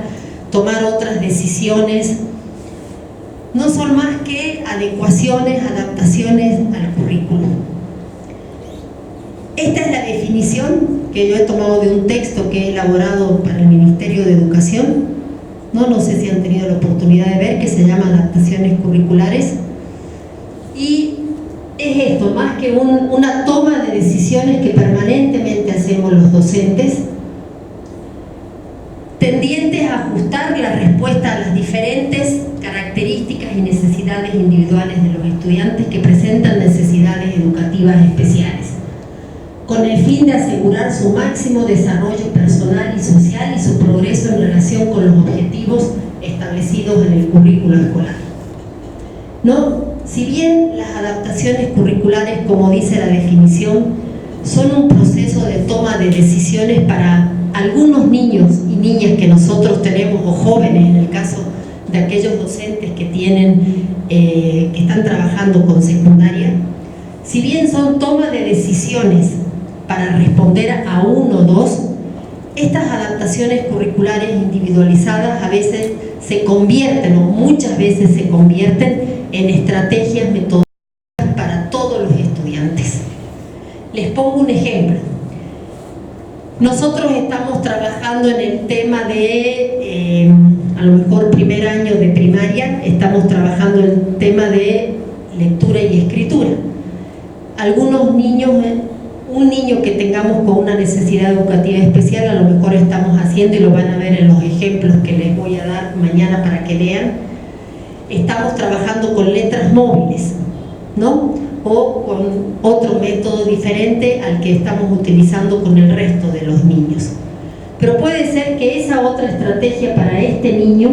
tomar otras decisiones. No son más que adecuaciones, adaptaciones al currículo. Esta es la definición que yo he tomado de un texto que he elaborado para el Ministerio de Educación. No sé si han tenido la oportunidad de ver, que se llama Adaptaciones Curriculares. Y es esto, más que una toma de decisiones que permanentemente hacemos los docentes, tendientes a ajustar la respuesta a las diferentes características y necesidades individuales de los estudiantes que presentan necesidades educativas especiales, con el fin de asegurar su máximo desarrollo personal y social y su progreso en relación con los objetivos establecidos en el currículo escolar. ¿No? Si bien las adaptaciones curriculares, como dice la definición, son un proceso de toma de decisiones para algunos niños y niñas que nosotros tenemos, o jóvenes en el caso de aquellos docentes que que están trabajando con secundaria, si bien son toma de decisiones para responder a uno o dos, estas adaptaciones curriculares individualizadas a veces se convierten, o muchas veces se convierten en estrategias metodológicas para todos los estudiantes. Les pongo un ejemplo. Nosotros estamos trabajando en el tema de, a lo mejor primer año de primaria, estamos trabajando en el tema de lectura y escritura. Algunos niños, un niño que tengamos con una necesidad educativa especial, a lo mejor estamos haciendo, y lo van a ver en los ejemplos que les voy a dar mañana para que vean, estamos trabajando con letras móviles, ¿no? O con otro método diferente al que estamos utilizando con el resto de los niños. Pero puede ser que esa otra estrategia para este niño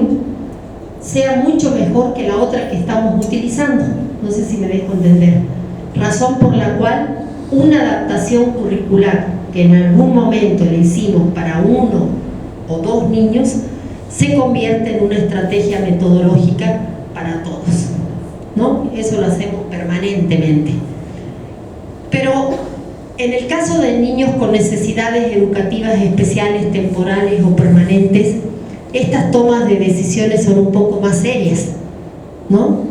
sea mucho mejor que la otra que estamos utilizando. No sé si me dejo entender. Razón por la cual una adaptación curricular que en algún momento le hicimos para uno o dos niños se convierte en una estrategia metodológica para todos, ¿no? Eso lo hacemos permanentemente. Pero en el caso de niños con necesidades educativas especiales, temporales o permanentes, estas tomas de decisiones son un poco más serias, ¿no?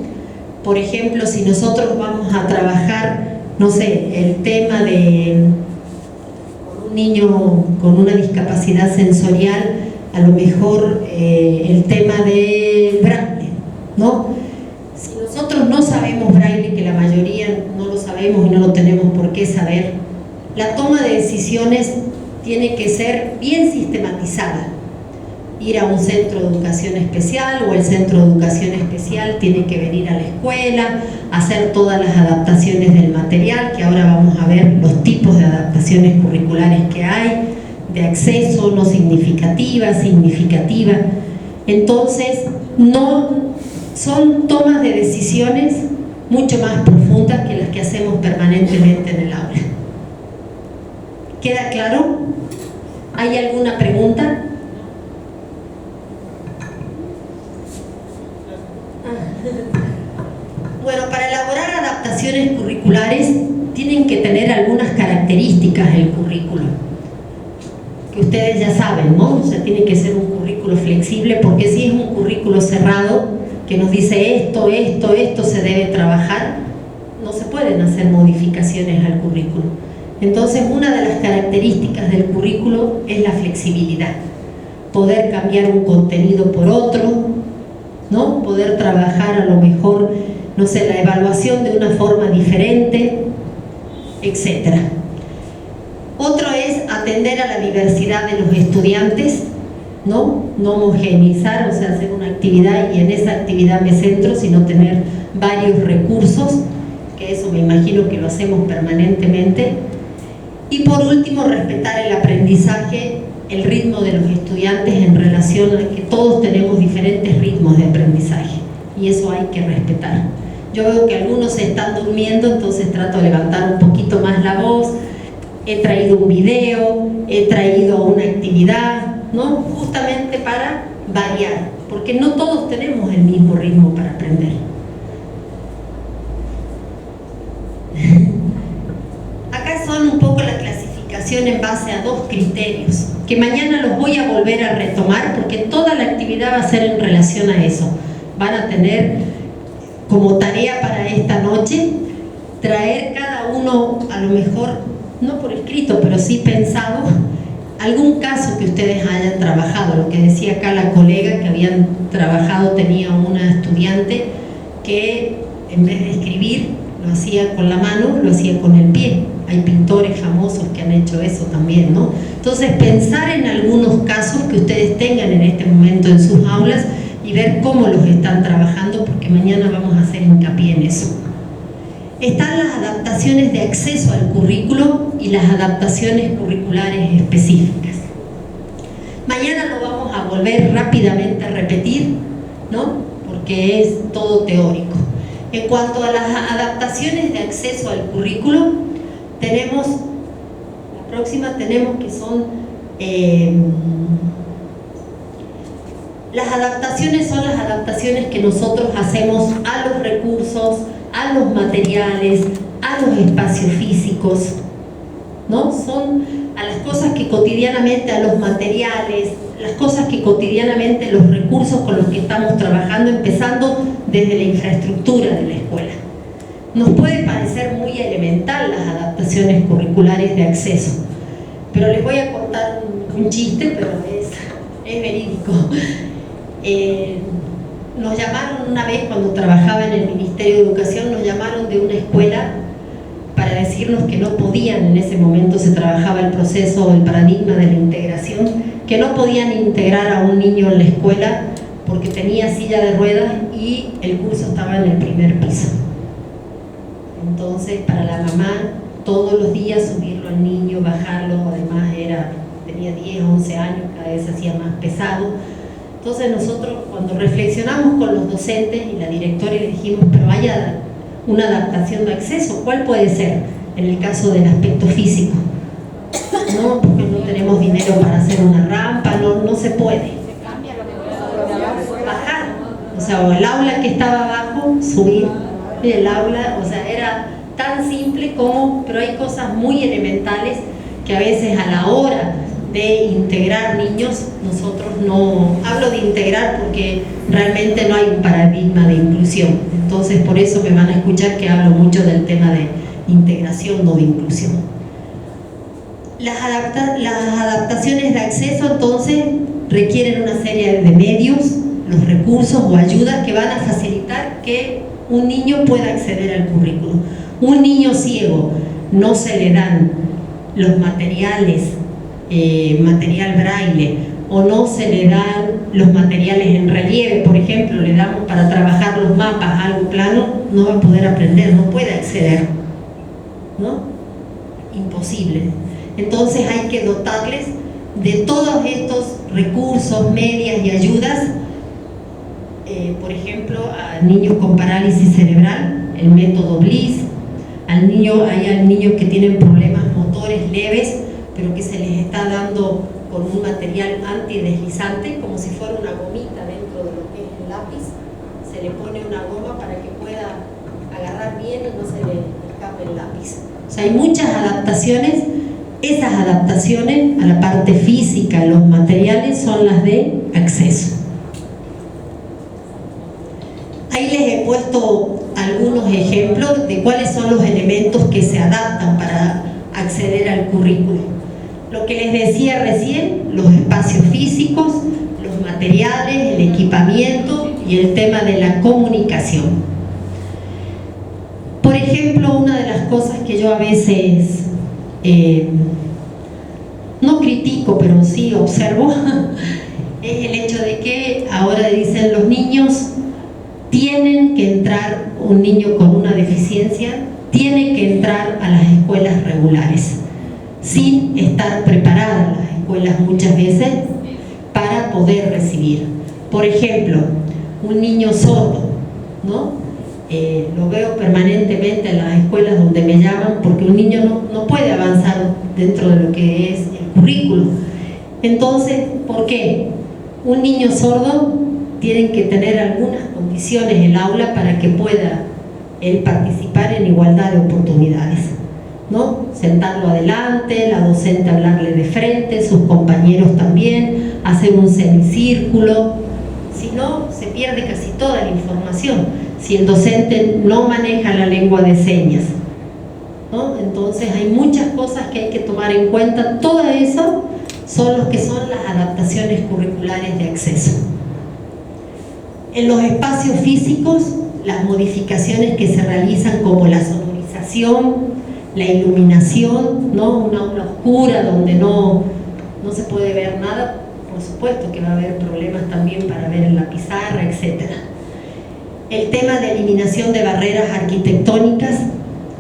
Por ejemplo, si nosotros vamos a trabajar, no sé, el tema de un niño con una discapacidad sensorial, a lo mejor el tema de braille, ¿no? Si nosotros no sabemos braille, que la mayoría no lo sabemos y no lo tenemos por qué saber, la toma de decisiones tiene que ser bien sistematizada. Ir a un centro de educación especial, o el centro de educación especial tiene que venir a la escuela, hacer todas las adaptaciones del material, que ahora vamos a ver los tipos de adaptaciones curriculares que hay, de acceso, no significativa, significativa. Entonces, no son tomas de decisiones mucho más profundas que las que hacemos permanentemente en el aula. ¿Queda claro? ¿Hay alguna pregunta? Bueno, para elaborar adaptaciones curriculares tienen que tener algunas características el currículo, que ustedes ya saben, ¿no? O sea, tiene que ser un currículo flexible, porque si es un currículo cerrado que nos dice esto se debe trabajar, no se pueden hacer modificaciones al currículo. Entonces, una de las características del currículo es la flexibilidad, poder cambiar un contenido por otro, ¿no? Poder trabajar a lo mejor, no sé, la evaluación de una forma diferente, etc. Otro es atender a la diversidad de los estudiantes, ¿no? No homogeneizar, o sea, hacer una actividad y en esa actividad me centro, sino tener varios recursos, que eso me imagino que lo hacemos permanentemente. Y por último, respetar el aprendizaje, el ritmo de los estudiantes en relación a que todos tenemos diferentes ritmos de aprendizaje, y eso hay que respetar. Yo veo que algunos se están durmiendo, entonces trato de levantar un poquito más la voz. He traído un video, he traído una actividad, ¿no? Justamente para variar, porque no todos tenemos el mismo ritmo para aprender. Acá son un poco la clasificación en base a dos criterios, que mañana los voy a volver a retomar, porque toda la actividad va a ser en relación a eso. Van a tener como tarea para esta noche traer cada uno, a lo mejor no por escrito, pero sí pensado, algún caso que ustedes hayan trabajado. Lo que decía acá la colega, que habían trabajado, tenía una estudiante que en vez de escribir lo hacía con la mano, lo hacía con el pie. Hay pintores famosos que han hecho eso también, ¿no? Entonces, pensar en algunos casos que ustedes tengan en este momento en sus aulas y ver cómo los están trabajando, porque mañana vamos a hacer hincapié en eso. Están las adaptaciones de acceso al currículo y las adaptaciones curriculares específicas. Mañana lo vamos a volver rápidamente a repetir, ¿no? Porque es todo teórico. En cuanto a las adaptaciones de acceso al currículo, tenemos, la próxima tenemos que son, las adaptaciones son las adaptaciones que nosotros hacemos a los recursos, a los materiales, a los espacios físicos, ¿no? Son a las cosas que cotidianamente, a los materiales, las cosas que cotidianamente, los recursos con los que estamos trabajando, empezando desde la infraestructura de la escuela. Nos puede parecer muy elemental las adaptaciones curriculares de acceso, pero les voy a contar un chiste, pero es verídico. Nos llamaron una vez cuando trabajaba en el Ministerio de Educación, nos llamaron de una escuela para decirnos que no podían, en ese momento se trabajaba el proceso, el paradigma de la integración, que no podían integrar a un niño en la escuela porque tenía silla de ruedas y el curso estaba en el primer piso. Entonces, para la mamá, todos los días subirlo al niño, bajarlo, además tenía 10, 11 años, cada vez se hacía más pesado. Entonces nosotros, cuando reflexionamos con los docentes y la directora, le dijimos, pero haya una adaptación de acceso, ¿cuál puede ser? En el caso del aspecto físico. No, porque no tenemos dinero para hacer una rampa, no se puede. Bajar, o sea, el aula que estaba abajo, subir el aula, o sea, era tan simple como, pero hay cosas muy elementales que a veces a la hora de integrar niños, nosotros no, hablo de integrar porque realmente no hay un paradigma de inclusión, entonces por eso me van a escuchar que hablo mucho del tema de integración, no de inclusión. Las adaptaciones de acceso entonces requieren una serie de medios, los recursos o ayudas que van a facilitar que un niño pueda acceder al currículo. Un niño ciego no se le dan los materiales, material braille, o no se le dan los materiales en relieve, por ejemplo, le damos para trabajar los mapas, algo plano, no va a poder aprender, no puede acceder, ¿no? Imposible. Entonces hay que dotarles de todos estos recursos, medias y ayudas, por ejemplo, a niños con parálisis cerebral, el método Bliss, hay niños que tienen problemas motores leves, pero que se les está dando con un material antideslizante, como si fuera una gomita dentro de lo que es el lápiz, se le pone una goma para que pueda agarrar bien y no se le escape el lápiz. O sea, hay muchas adaptaciones. Esas adaptaciones a la parte física, los materiales, son las de acceso. Ahí les he puesto algunos ejemplos de cuáles son los elementos que se adaptan para acceder al currículo. Lo que les decía recién, los espacios físicos, los materiales, el equipamiento y el tema de la comunicación. Por ejemplo, una de las cosas que yo a veces no critico, pero sí observo, es el hecho de que ahora dicen los niños tienen que entrar, un niño con una deficiencia tiene que entrar a las escuelas regulares, sin estar preparadas las escuelas muchas veces para poder recibir. Por ejemplo, un niño sordo, ¿no? Lo veo permanentemente en las escuelas donde me llaman porque un niño no puede avanzar dentro de lo que es el currículo. Entonces, ¿por qué? Un niño sordo tiene que tener algunas condiciones en el aula para que pueda él participar en igualdad de oportunidades, ¿no? Sentarlo adelante, la docente hablarle de frente, sus compañeros también, hacer un semicírculo. Si no, se pierde casi toda la información si el docente no maneja la lengua de señas, ¿no? Entonces hay muchas cosas que hay que tomar en cuenta. Todo eso son los que son las adaptaciones curriculares de acceso. En los espacios físicos, las modificaciones que se realizan como la sonorización, la iluminación, ¿no? Una aula oscura donde no se puede ver nada, por supuesto que va a haber problemas también para ver en la pizarra, etc. El tema de eliminación de barreras arquitectónicas,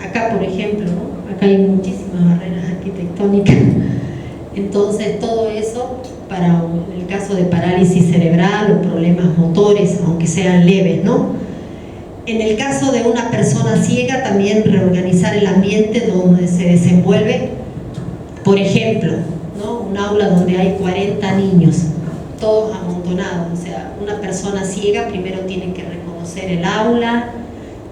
acá por ejemplo, ¿no? Acá hay muchísimas barreras arquitectónicas, entonces todo eso para el caso de parálisis cerebral o problemas motores, aunque sean leves, ¿no? En el caso de una persona ciega, también reorganizar el ambiente donde se desenvuelve, por ejemplo, ¿no? Un aula donde hay 40 niños, todos amontonados, o sea, una persona ciega primero tiene que reconocer el aula,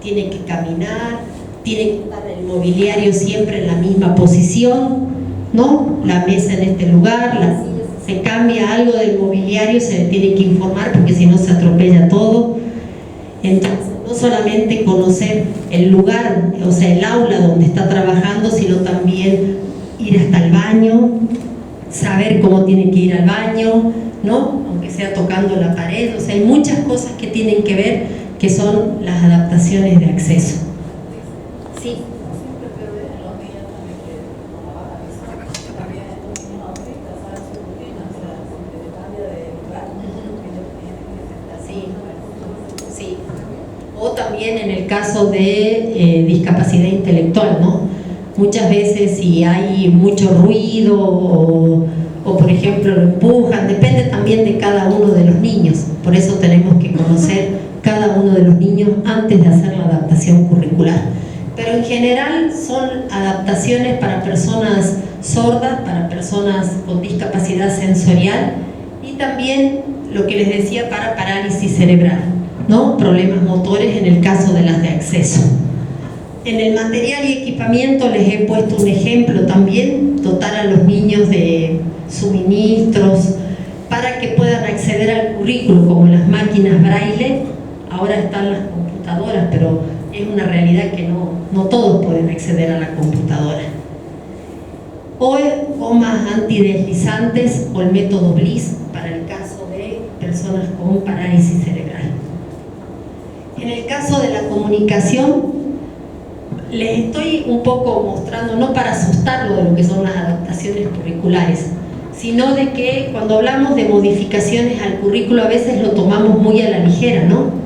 tiene que caminar, tiene que estar el mobiliario siempre en la misma posición, ¿no? La mesa en este lugar, se cambia algo del mobiliario, se le tiene que informar porque si no se atropella todo. Entonces, no solamente conocer el lugar, o sea, el aula donde está trabajando, sino también ir hasta el baño, saber cómo tiene que ir al baño, ¿no? Aunque sea tocando la pared, o sea, hay muchas cosas que tienen que ver, que son las adaptaciones de acceso. Sí. O también en el caso de discapacidad intelectual, ¿no? Muchas veces si hay mucho ruido o por ejemplo lo empujan, depende también de cada uno de los niños, por eso tenemos que conocer cada uno de los niños antes de hacer la adaptación curricular. Pero en general son adaptaciones para personas sordas, para personas con discapacidad sensorial y también lo que les decía para parálisis cerebral, ¿no? Problemas motores en el caso de las de acceso. En el material y equipamiento les he puesto un ejemplo también, dotar a los niños de suministros para que puedan acceder al currículo, como las máquinas braille. Ahora están las computadoras, pero es una realidad que no todos pueden acceder a la computadora. O gomas antideslizantes o el método Bliss para el caso de personas con parálisis cerebral. En el caso de la comunicación, les estoy un poco mostrando, no para asustarlo de lo que son las adaptaciones curriculares, sino de que cuando hablamos de modificaciones al currículo a veces lo tomamos muy a la ligera, ¿no?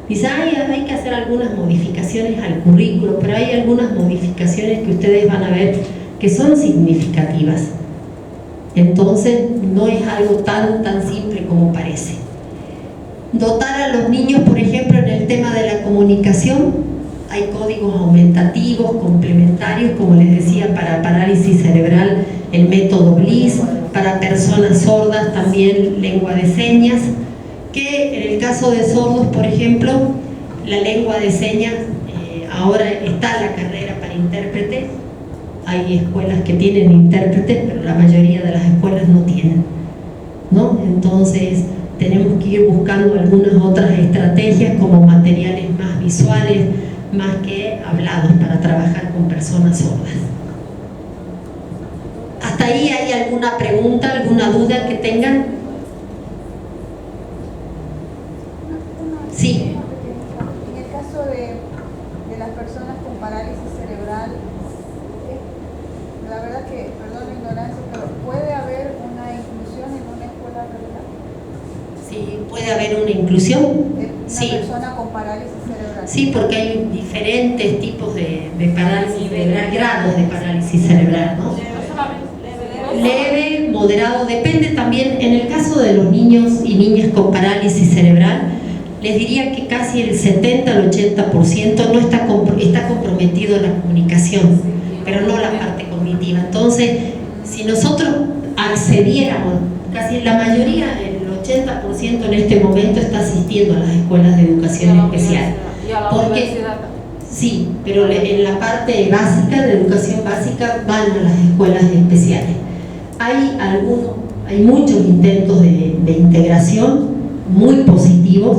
Dice, hay que hacer algunas modificaciones al currículo, pero hay algunas modificaciones que ustedes van a ver que son significativas. Entonces, no es algo tan simple como parece. Dotar a los niños, por ejemplo, en el tema de la comunicación, hay códigos aumentativos, complementarios, como les decía, para parálisis cerebral, el método Bliss, para personas sordas también lengua de señas, que en el caso de sordos, por ejemplo, la lengua de señas, ahora está la carrera para intérprete, hay escuelas que tienen intérprete, pero la mayoría de las escuelas no tienen, ¿no? Entonces, tenemos que ir buscando algunas otras estrategias como materiales más visuales, más que hablados para trabajar con personas sordas. ¿Hasta ahí hay alguna pregunta, alguna duda que tengan? Sí. En el caso de las personas con parálisis cerebral, la verdad que, perdón la ignorancia, pero ¿puede haber una inclusión en una escuela regular? Sí, puede haber una inclusión. Una persona con parálisis cerebral. Sí, porque hay diferentes tipos de parálisis cerebral, grados de parálisis cerebral, ¿no? Leve, moderado, depende también. En el caso de los niños y niñas con parálisis cerebral, les diría que casi el 70 al 80% no está comprometido en la comunicación, pero no la parte cognitiva. Entonces, si nosotros accediéramos, casi la mayoría, el 80% en este momento está asistiendo a las escuelas de educación especial. ¿Y a la universidad? Sí, pero en la parte básica, de educación básica, van a las escuelas especiales. Hay muchos intentos de integración muy positivos,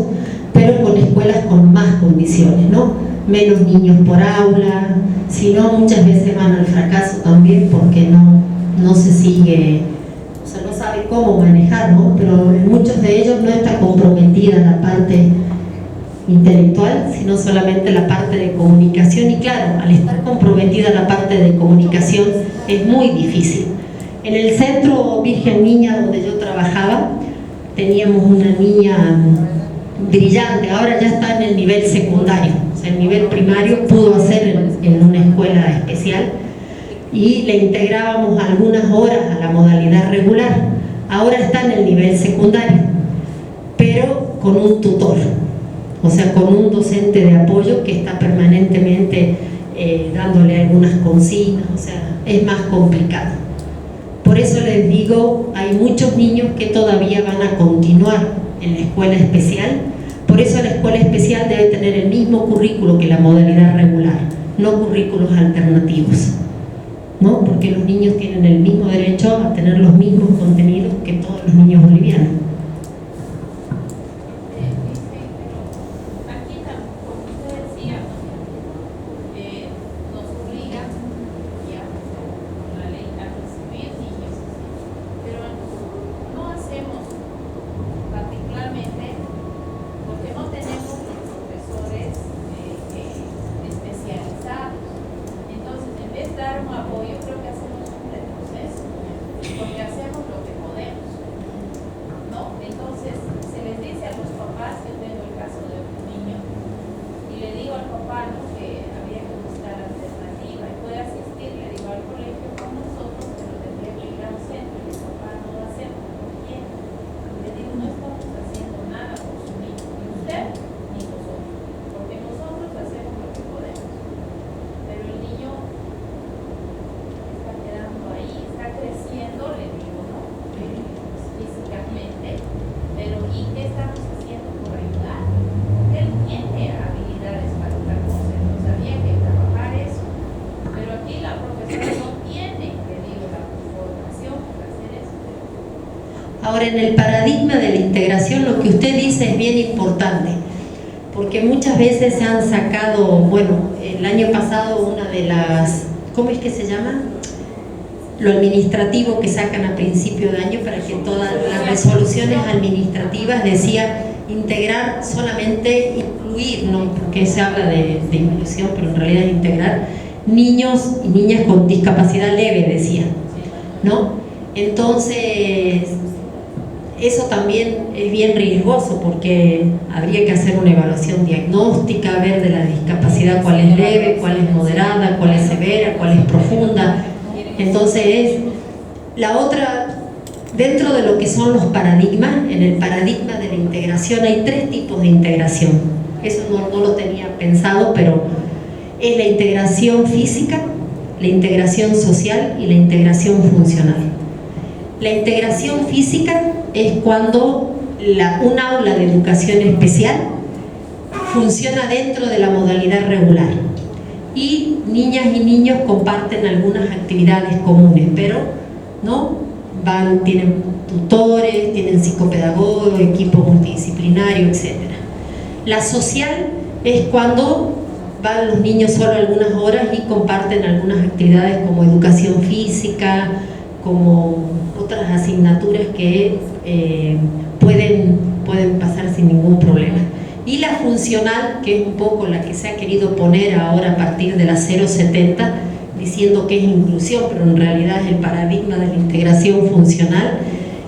pero con escuelas con más condiciones, ¿no? Menos niños por aula, si no muchas veces van al fracaso también porque no se sigue, o sea, no sabe cómo manejar, ¿no? Pero en muchos de ellos no está comprometida la parte intelectual, sino solamente la parte de comunicación. Y claro, al estar comprometida la parte de comunicación es muy difícil. En el Centro Virgen Niña donde yo trabajaba, teníamos una niña brillante, ahora ya está en el nivel secundario, o sea, el nivel primario pudo hacer en una escuela especial y le integrábamos algunas horas a la modalidad regular. Ahora está en el nivel secundario, pero con un tutor, o sea, con un docente de apoyo que está permanentemente dándole algunas consignas, o sea, es más complicado. Por eso les digo, hay muchos niños que todavía van a continuar en la escuela especial. Por eso la escuela especial debe tener el mismo currículo que la modalidad regular, no currículos alternativos, ¿no? Porque los niños tienen el mismo derecho a tener los mismos contenidos que todos los niños bolivianos. Ahora, en el paradigma de la integración, lo que usted dice es bien importante, porque muchas veces se han sacado, bueno, el año pasado una de las, ¿cómo es que se llama? Lo administrativo que sacan a principio de año para que todas las resoluciones administrativas decía integrar solamente, incluir, ¿no? Porque se habla de inclusión, pero en realidad es integrar niños y niñas con discapacidad leve, decía, ¿no? Entonces, eso también es bien riesgoso porque habría que hacer una evaluación diagnóstica, ver de la discapacidad cuál es leve, cuál es moderada, cuál es severa, cuál es profunda. Entonces, la otra, dentro de lo que son los paradigmas, en el paradigma de la integración hay 3 tipos de integración. Eso no lo tenía pensado, pero es la integración física, la integración social y la integración funcional. La integración física es cuando un aula de educación especial funciona dentro de la modalidad regular y niñas y niños comparten algunas actividades comunes, pero ¿no? Tienen tutores, tienen psicopedagogos, equipo multidisciplinario, etc. La social es cuando van los niños solo algunas horas y comparten algunas actividades como educación física, como otras asignaturas que pueden pasar sin ningún problema. Y la funcional, que es un poco la que se ha querido poner ahora a partir de la 070, diciendo que es inclusión, pero en realidad es el paradigma de la integración funcional,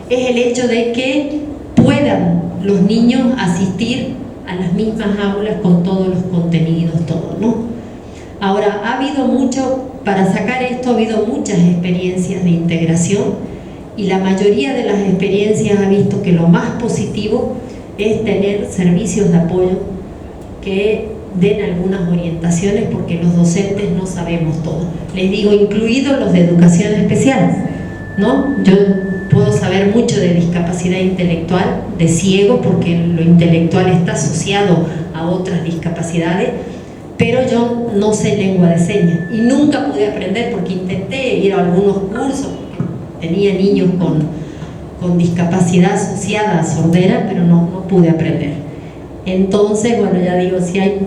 es el hecho de que puedan los niños asistir a las mismas aulas con todos los contenidos, todo, ¿no? Ahora, ha habido mucho, para sacar esto ha habido muchas experiencias de integración y la mayoría de las experiencias ha visto que lo más positivo es tener servicios de apoyo que den algunas orientaciones porque los docentes no sabemos todo. Les digo, incluidos los de educación especial, ¿no? Yo puedo saber mucho de discapacidad intelectual, de ciego, porque lo intelectual está asociado a otras discapacidades, pero yo no sé lengua de señas y nunca pude aprender porque intenté ir a algunos cursos, porque tenía niños con discapacidad asociada a sordera, pero no pude aprender. Entonces, bueno, ya digo, sí hay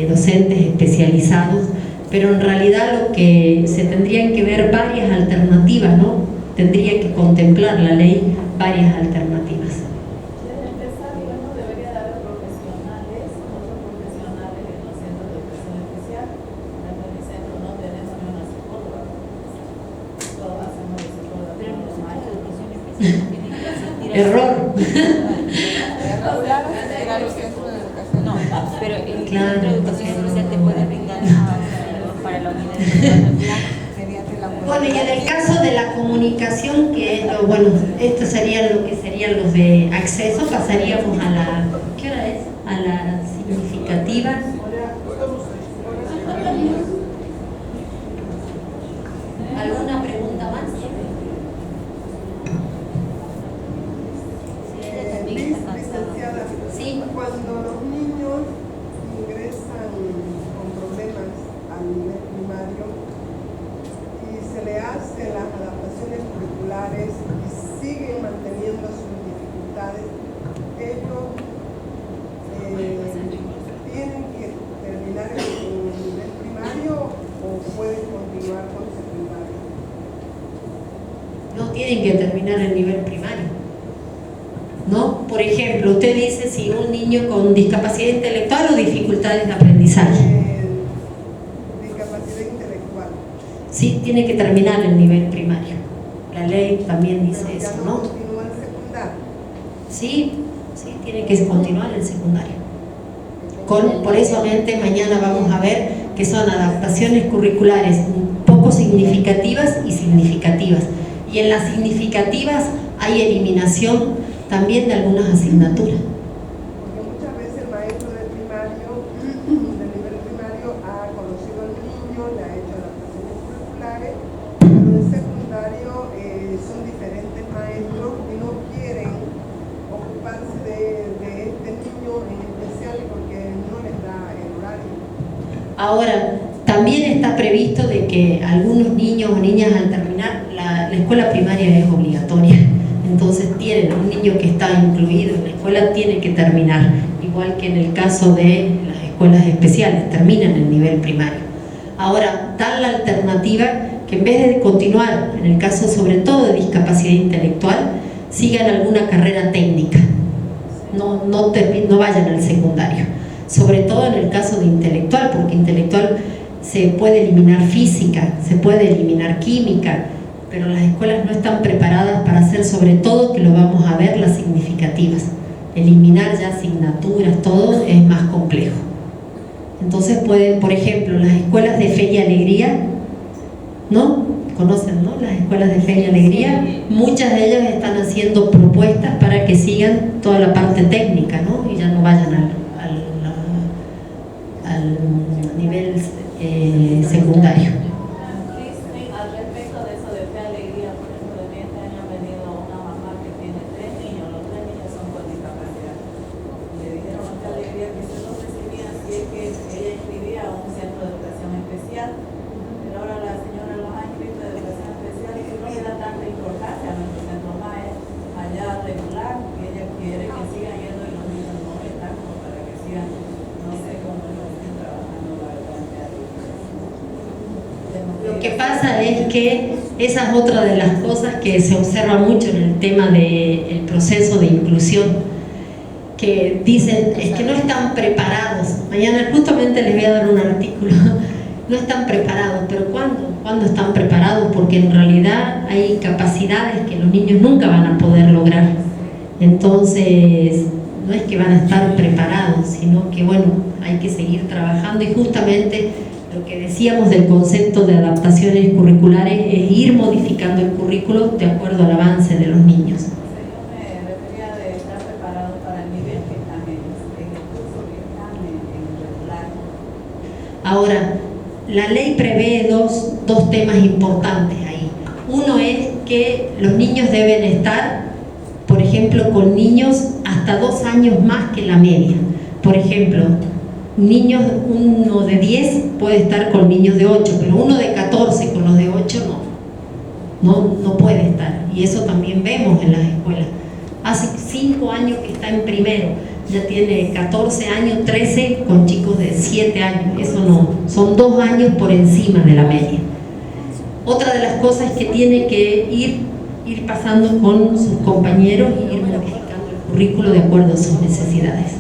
docentes especializados, pero en realidad lo que se tendrían que ver varias alternativas, ¿no? Tendría que contemplar la ley varias alternativas. Desde empezar, digamos, debería de haber profesionales, no Error. No, pero el Claro. centro de educación especial te puede brindar para la unidad mediante la Bueno, y en el caso de la comunicación, que es lo, bueno, esto sería lo que serían los de acceso, pasaríamos a la, ¿qué hora es? A la significativa. ¿Alguna pregunta más? Licenciada, sí. Cuando los niños ingresan con problemas al nivel primario y se le hacen las adaptaciones curriculares y siguen manteniendo sus dificultades, ellos tienen que terminar en el nivel primario o pueden continuar con secundario. No tienen que terminar el nivel primario, ¿no? Por ejemplo, usted dice si un niño con discapacidad intelectual o dificultades de aprendizaje. Discapacidad intelectual. Sí, tiene que terminar el nivel primario. La ley también dice eso, ¿no? ¿Continúa el secundario? Sí, sí, tiene que continuar el secundario. Por eso mañana vamos a ver que son adaptaciones curriculares poco significativas y significativas. Y en las significativas hay eliminación también de algunas asignaturas. Porque muchas veces el maestro del nivel primario ha conocido al niño, le ha hecho adaptaciones curriculares, pero en secundario son diferentes maestros y no quieren ocuparse de este niño en especial porque no les da el horario. Ahora, también está previsto de que algunos niños o niñas al terminar la escuela primaria es obligatoria. Entonces un niño que está incluido en la escuela tiene que terminar, igual que en el caso de las escuelas especiales, terminan el nivel primario. Ahora, dan la alternativa que en vez de continuar, en el caso sobre todo de discapacidad intelectual, sigan alguna carrera técnica, no vayan al secundario, sobre todo en el caso de intelectual, porque intelectual se puede eliminar física, se puede eliminar química, pero las escuelas no están preparadas para hacer, sobre todo, que lo vamos a ver, las significativas. Eliminar ya asignaturas, todo es más complejo. Entonces pueden, por ejemplo, las escuelas de Fe y Alegría, ¿no? ¿Conocen, no? Las escuelas de Fe y Alegría, muchas de ellas están haciendo propuestas para que sigan toda la parte técnica, ¿no? Y ya no vayan al nivel secundario. Al respecto de eso de Fe Alegría, por ejemplo, de este año ha venido una mamá que tiene 3 niños, los 3 niños son con discapacidad. Le dijeron a Fe Alegría que se los recibían si es que ella inscribía a un centro de educación especial, pero ahora la señora los ha inscrito de educación especial y que no le da tanta importancia a nuestro centro más es allá regular, que ella quiere que sigan yendo y los niños no están como para que sigan, no sé cómo ellos estén trabajando la verdad. Lo que pasa es que esa es otra de las cosas que se observa mucho en el tema del proceso de inclusión, que dicen es que no están preparados. Mañana justamente les voy a dar un artículo. No están preparados, pero ¿cuándo están preparados? Porque en realidad hay capacidades que los niños nunca van a poder lograr. Entonces, no es que van a estar preparados, sino que bueno, hay que seguir trabajando, y justamente lo que decíamos del concepto de adaptaciones curriculares es ir modificando el currículo de acuerdo al avance de los niños. Yo me refería de estar preparados para el nivel que están en el curso que están en regular. Ahora, la ley prevé dos temas importantes ahí. Uno es que los niños deben estar, por ejemplo, con niños hasta 2 años más que la media. Por ejemplo, uno de 10 puede estar con niños de 8, pero uno de 14 con los de 8 no puede estar. Y eso también vemos en las escuelas. Hace 5 años que está en primero, ya tiene 14 años, 13 con chicos de 7 años. Eso no, son 2 años por encima de la media. Otra de las cosas es que tiene que ir pasando con sus compañeros y ir modificando el currículo de acuerdo a sus necesidades.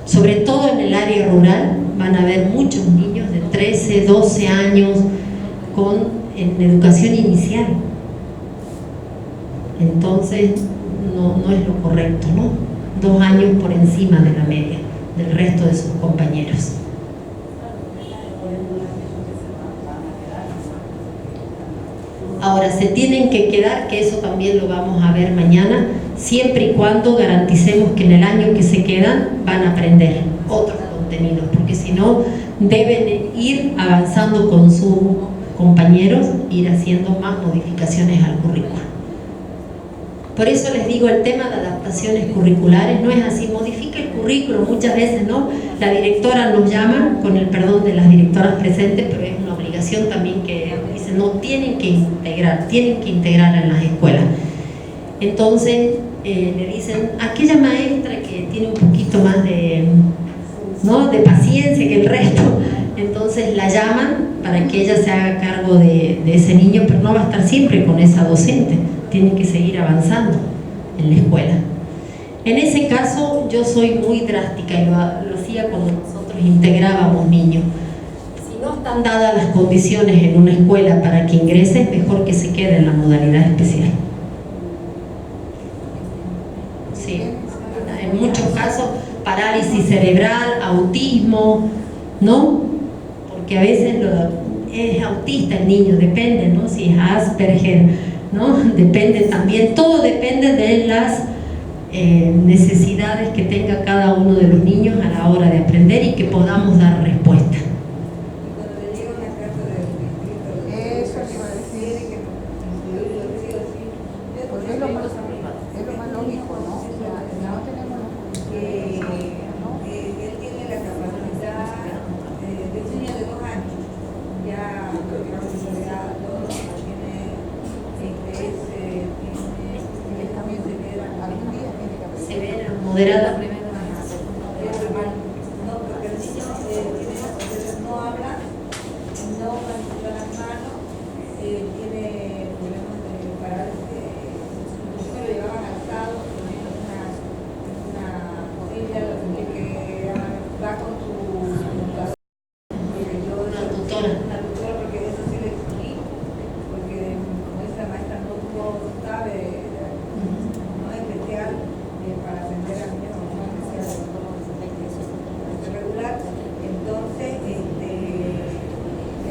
Sobre todo en el área rural van a haber muchos niños de 13, 12 años en educación inicial. Entonces no es lo correcto, ¿no? 2 años por encima de la media del resto de sus compañeros. Ahora, se tienen que quedar, que eso también lo vamos a ver mañana, siempre y cuando garanticemos que en el año que se quedan van a aprender otros contenidos, porque si no, deben ir avanzando con sus compañeros, ir haciendo más modificaciones al currículo. Por eso les digo, el tema de adaptaciones curriculares no es así, modifica el currículo, muchas veces no, la directora nos llama, con el perdón de las directoras presentes, pero es una obligación también que dicen, no, tienen que integrar en las escuelas. Entonces le dicen, aquella maestra que tiene un poquito más de paciencia que el resto, entonces la llaman para que ella se haga cargo de ese niño, pero no va a estar siempre con esa docente, tiene que seguir avanzando en la escuela. En ese caso yo soy muy drástica y lo hacía cuando nosotros integrábamos niños. Si no están dadas las condiciones en una escuela para que ingrese, mejor que se quede en la modalidad especial. Sí, en muchos casos parálisis cerebral, autismo, ¿no? Porque a veces es autista el niño, depende, ¿no? Si es Asperger, ¿no? Depende también, todo depende de las necesidades que tenga cada uno de los niños a la hora de aprender y que podamos dar respuesta. Eso te iba a decir, porque es lo más lógico, ¿no? O sea, no tenemos él tiene la capacidad de un niño de 2 años, ya severa, moderada. No, porque el niño no habla, no manipula las manos, tiene problemas de parálisis, inclusive lo llevaban alzado, tiene una silla que va con su computadora, una tutora, porque eso sí le explico, porque como esa maestra no sabe, no es especial para atender a niños no especiales, regular, entonces le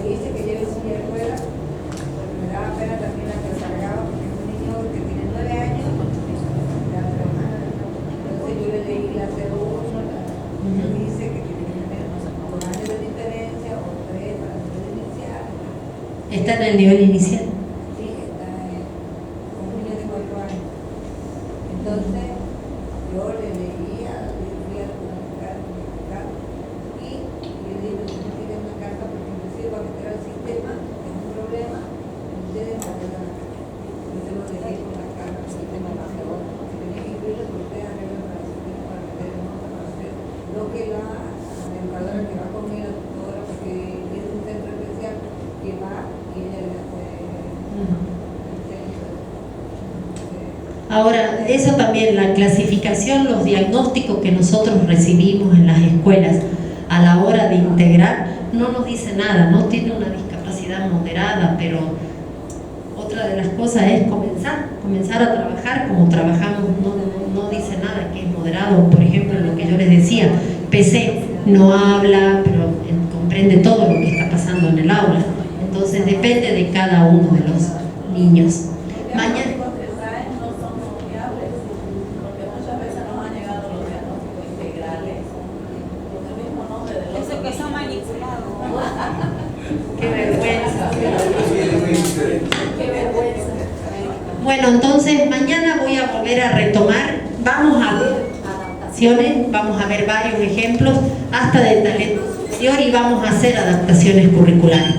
dice que lleve silla de ruedas, porque me daba pena también la que cargaba, porque es un niño que tiene 9 años, entonces yo le leí la 01, dice que tiene que tener 2 años de diferencia o 3 para el nivel inicial. ¿Está en el nivel inicial? Sí, está con un niño de 4 años. Entonces, yo le leía, le fui a comunicar y le dije, usted no tiene una carta porque inclusive para meter al sistema es un problema, ustedes no arreglan la carta. Yo se lo dejé con la carta, el sistema de ahora. Si tenía que incluirlo, porque ustedes arreglan para el sistema para meter el nombre, para hacer lo que la educadora que va con él, la tutora, porque es un centro especial que va y ella le hace el centro. Ahora, eso también, la clasificación, los diagnósticos que nosotros recibimos en las escuelas a la hora de integrar, no nos dice nada, no tiene una discapacidad moderada, pero otra de las cosas es comenzar a trabajar como trabajamos, no dice nada que es moderado. Por ejemplo, lo que yo les decía, PC no habla, pero comprende todo lo que está pasando en el aula, entonces depende de cada uno de los niños. Mañana. Que son manipulados. Qué vergüenza. Qué vergüenza. Bueno, entonces mañana voy a volver a retomar. Vamos a ver adaptaciones, vamos a ver varios ejemplos, hasta de talento superior, y vamos a hacer adaptaciones curriculares.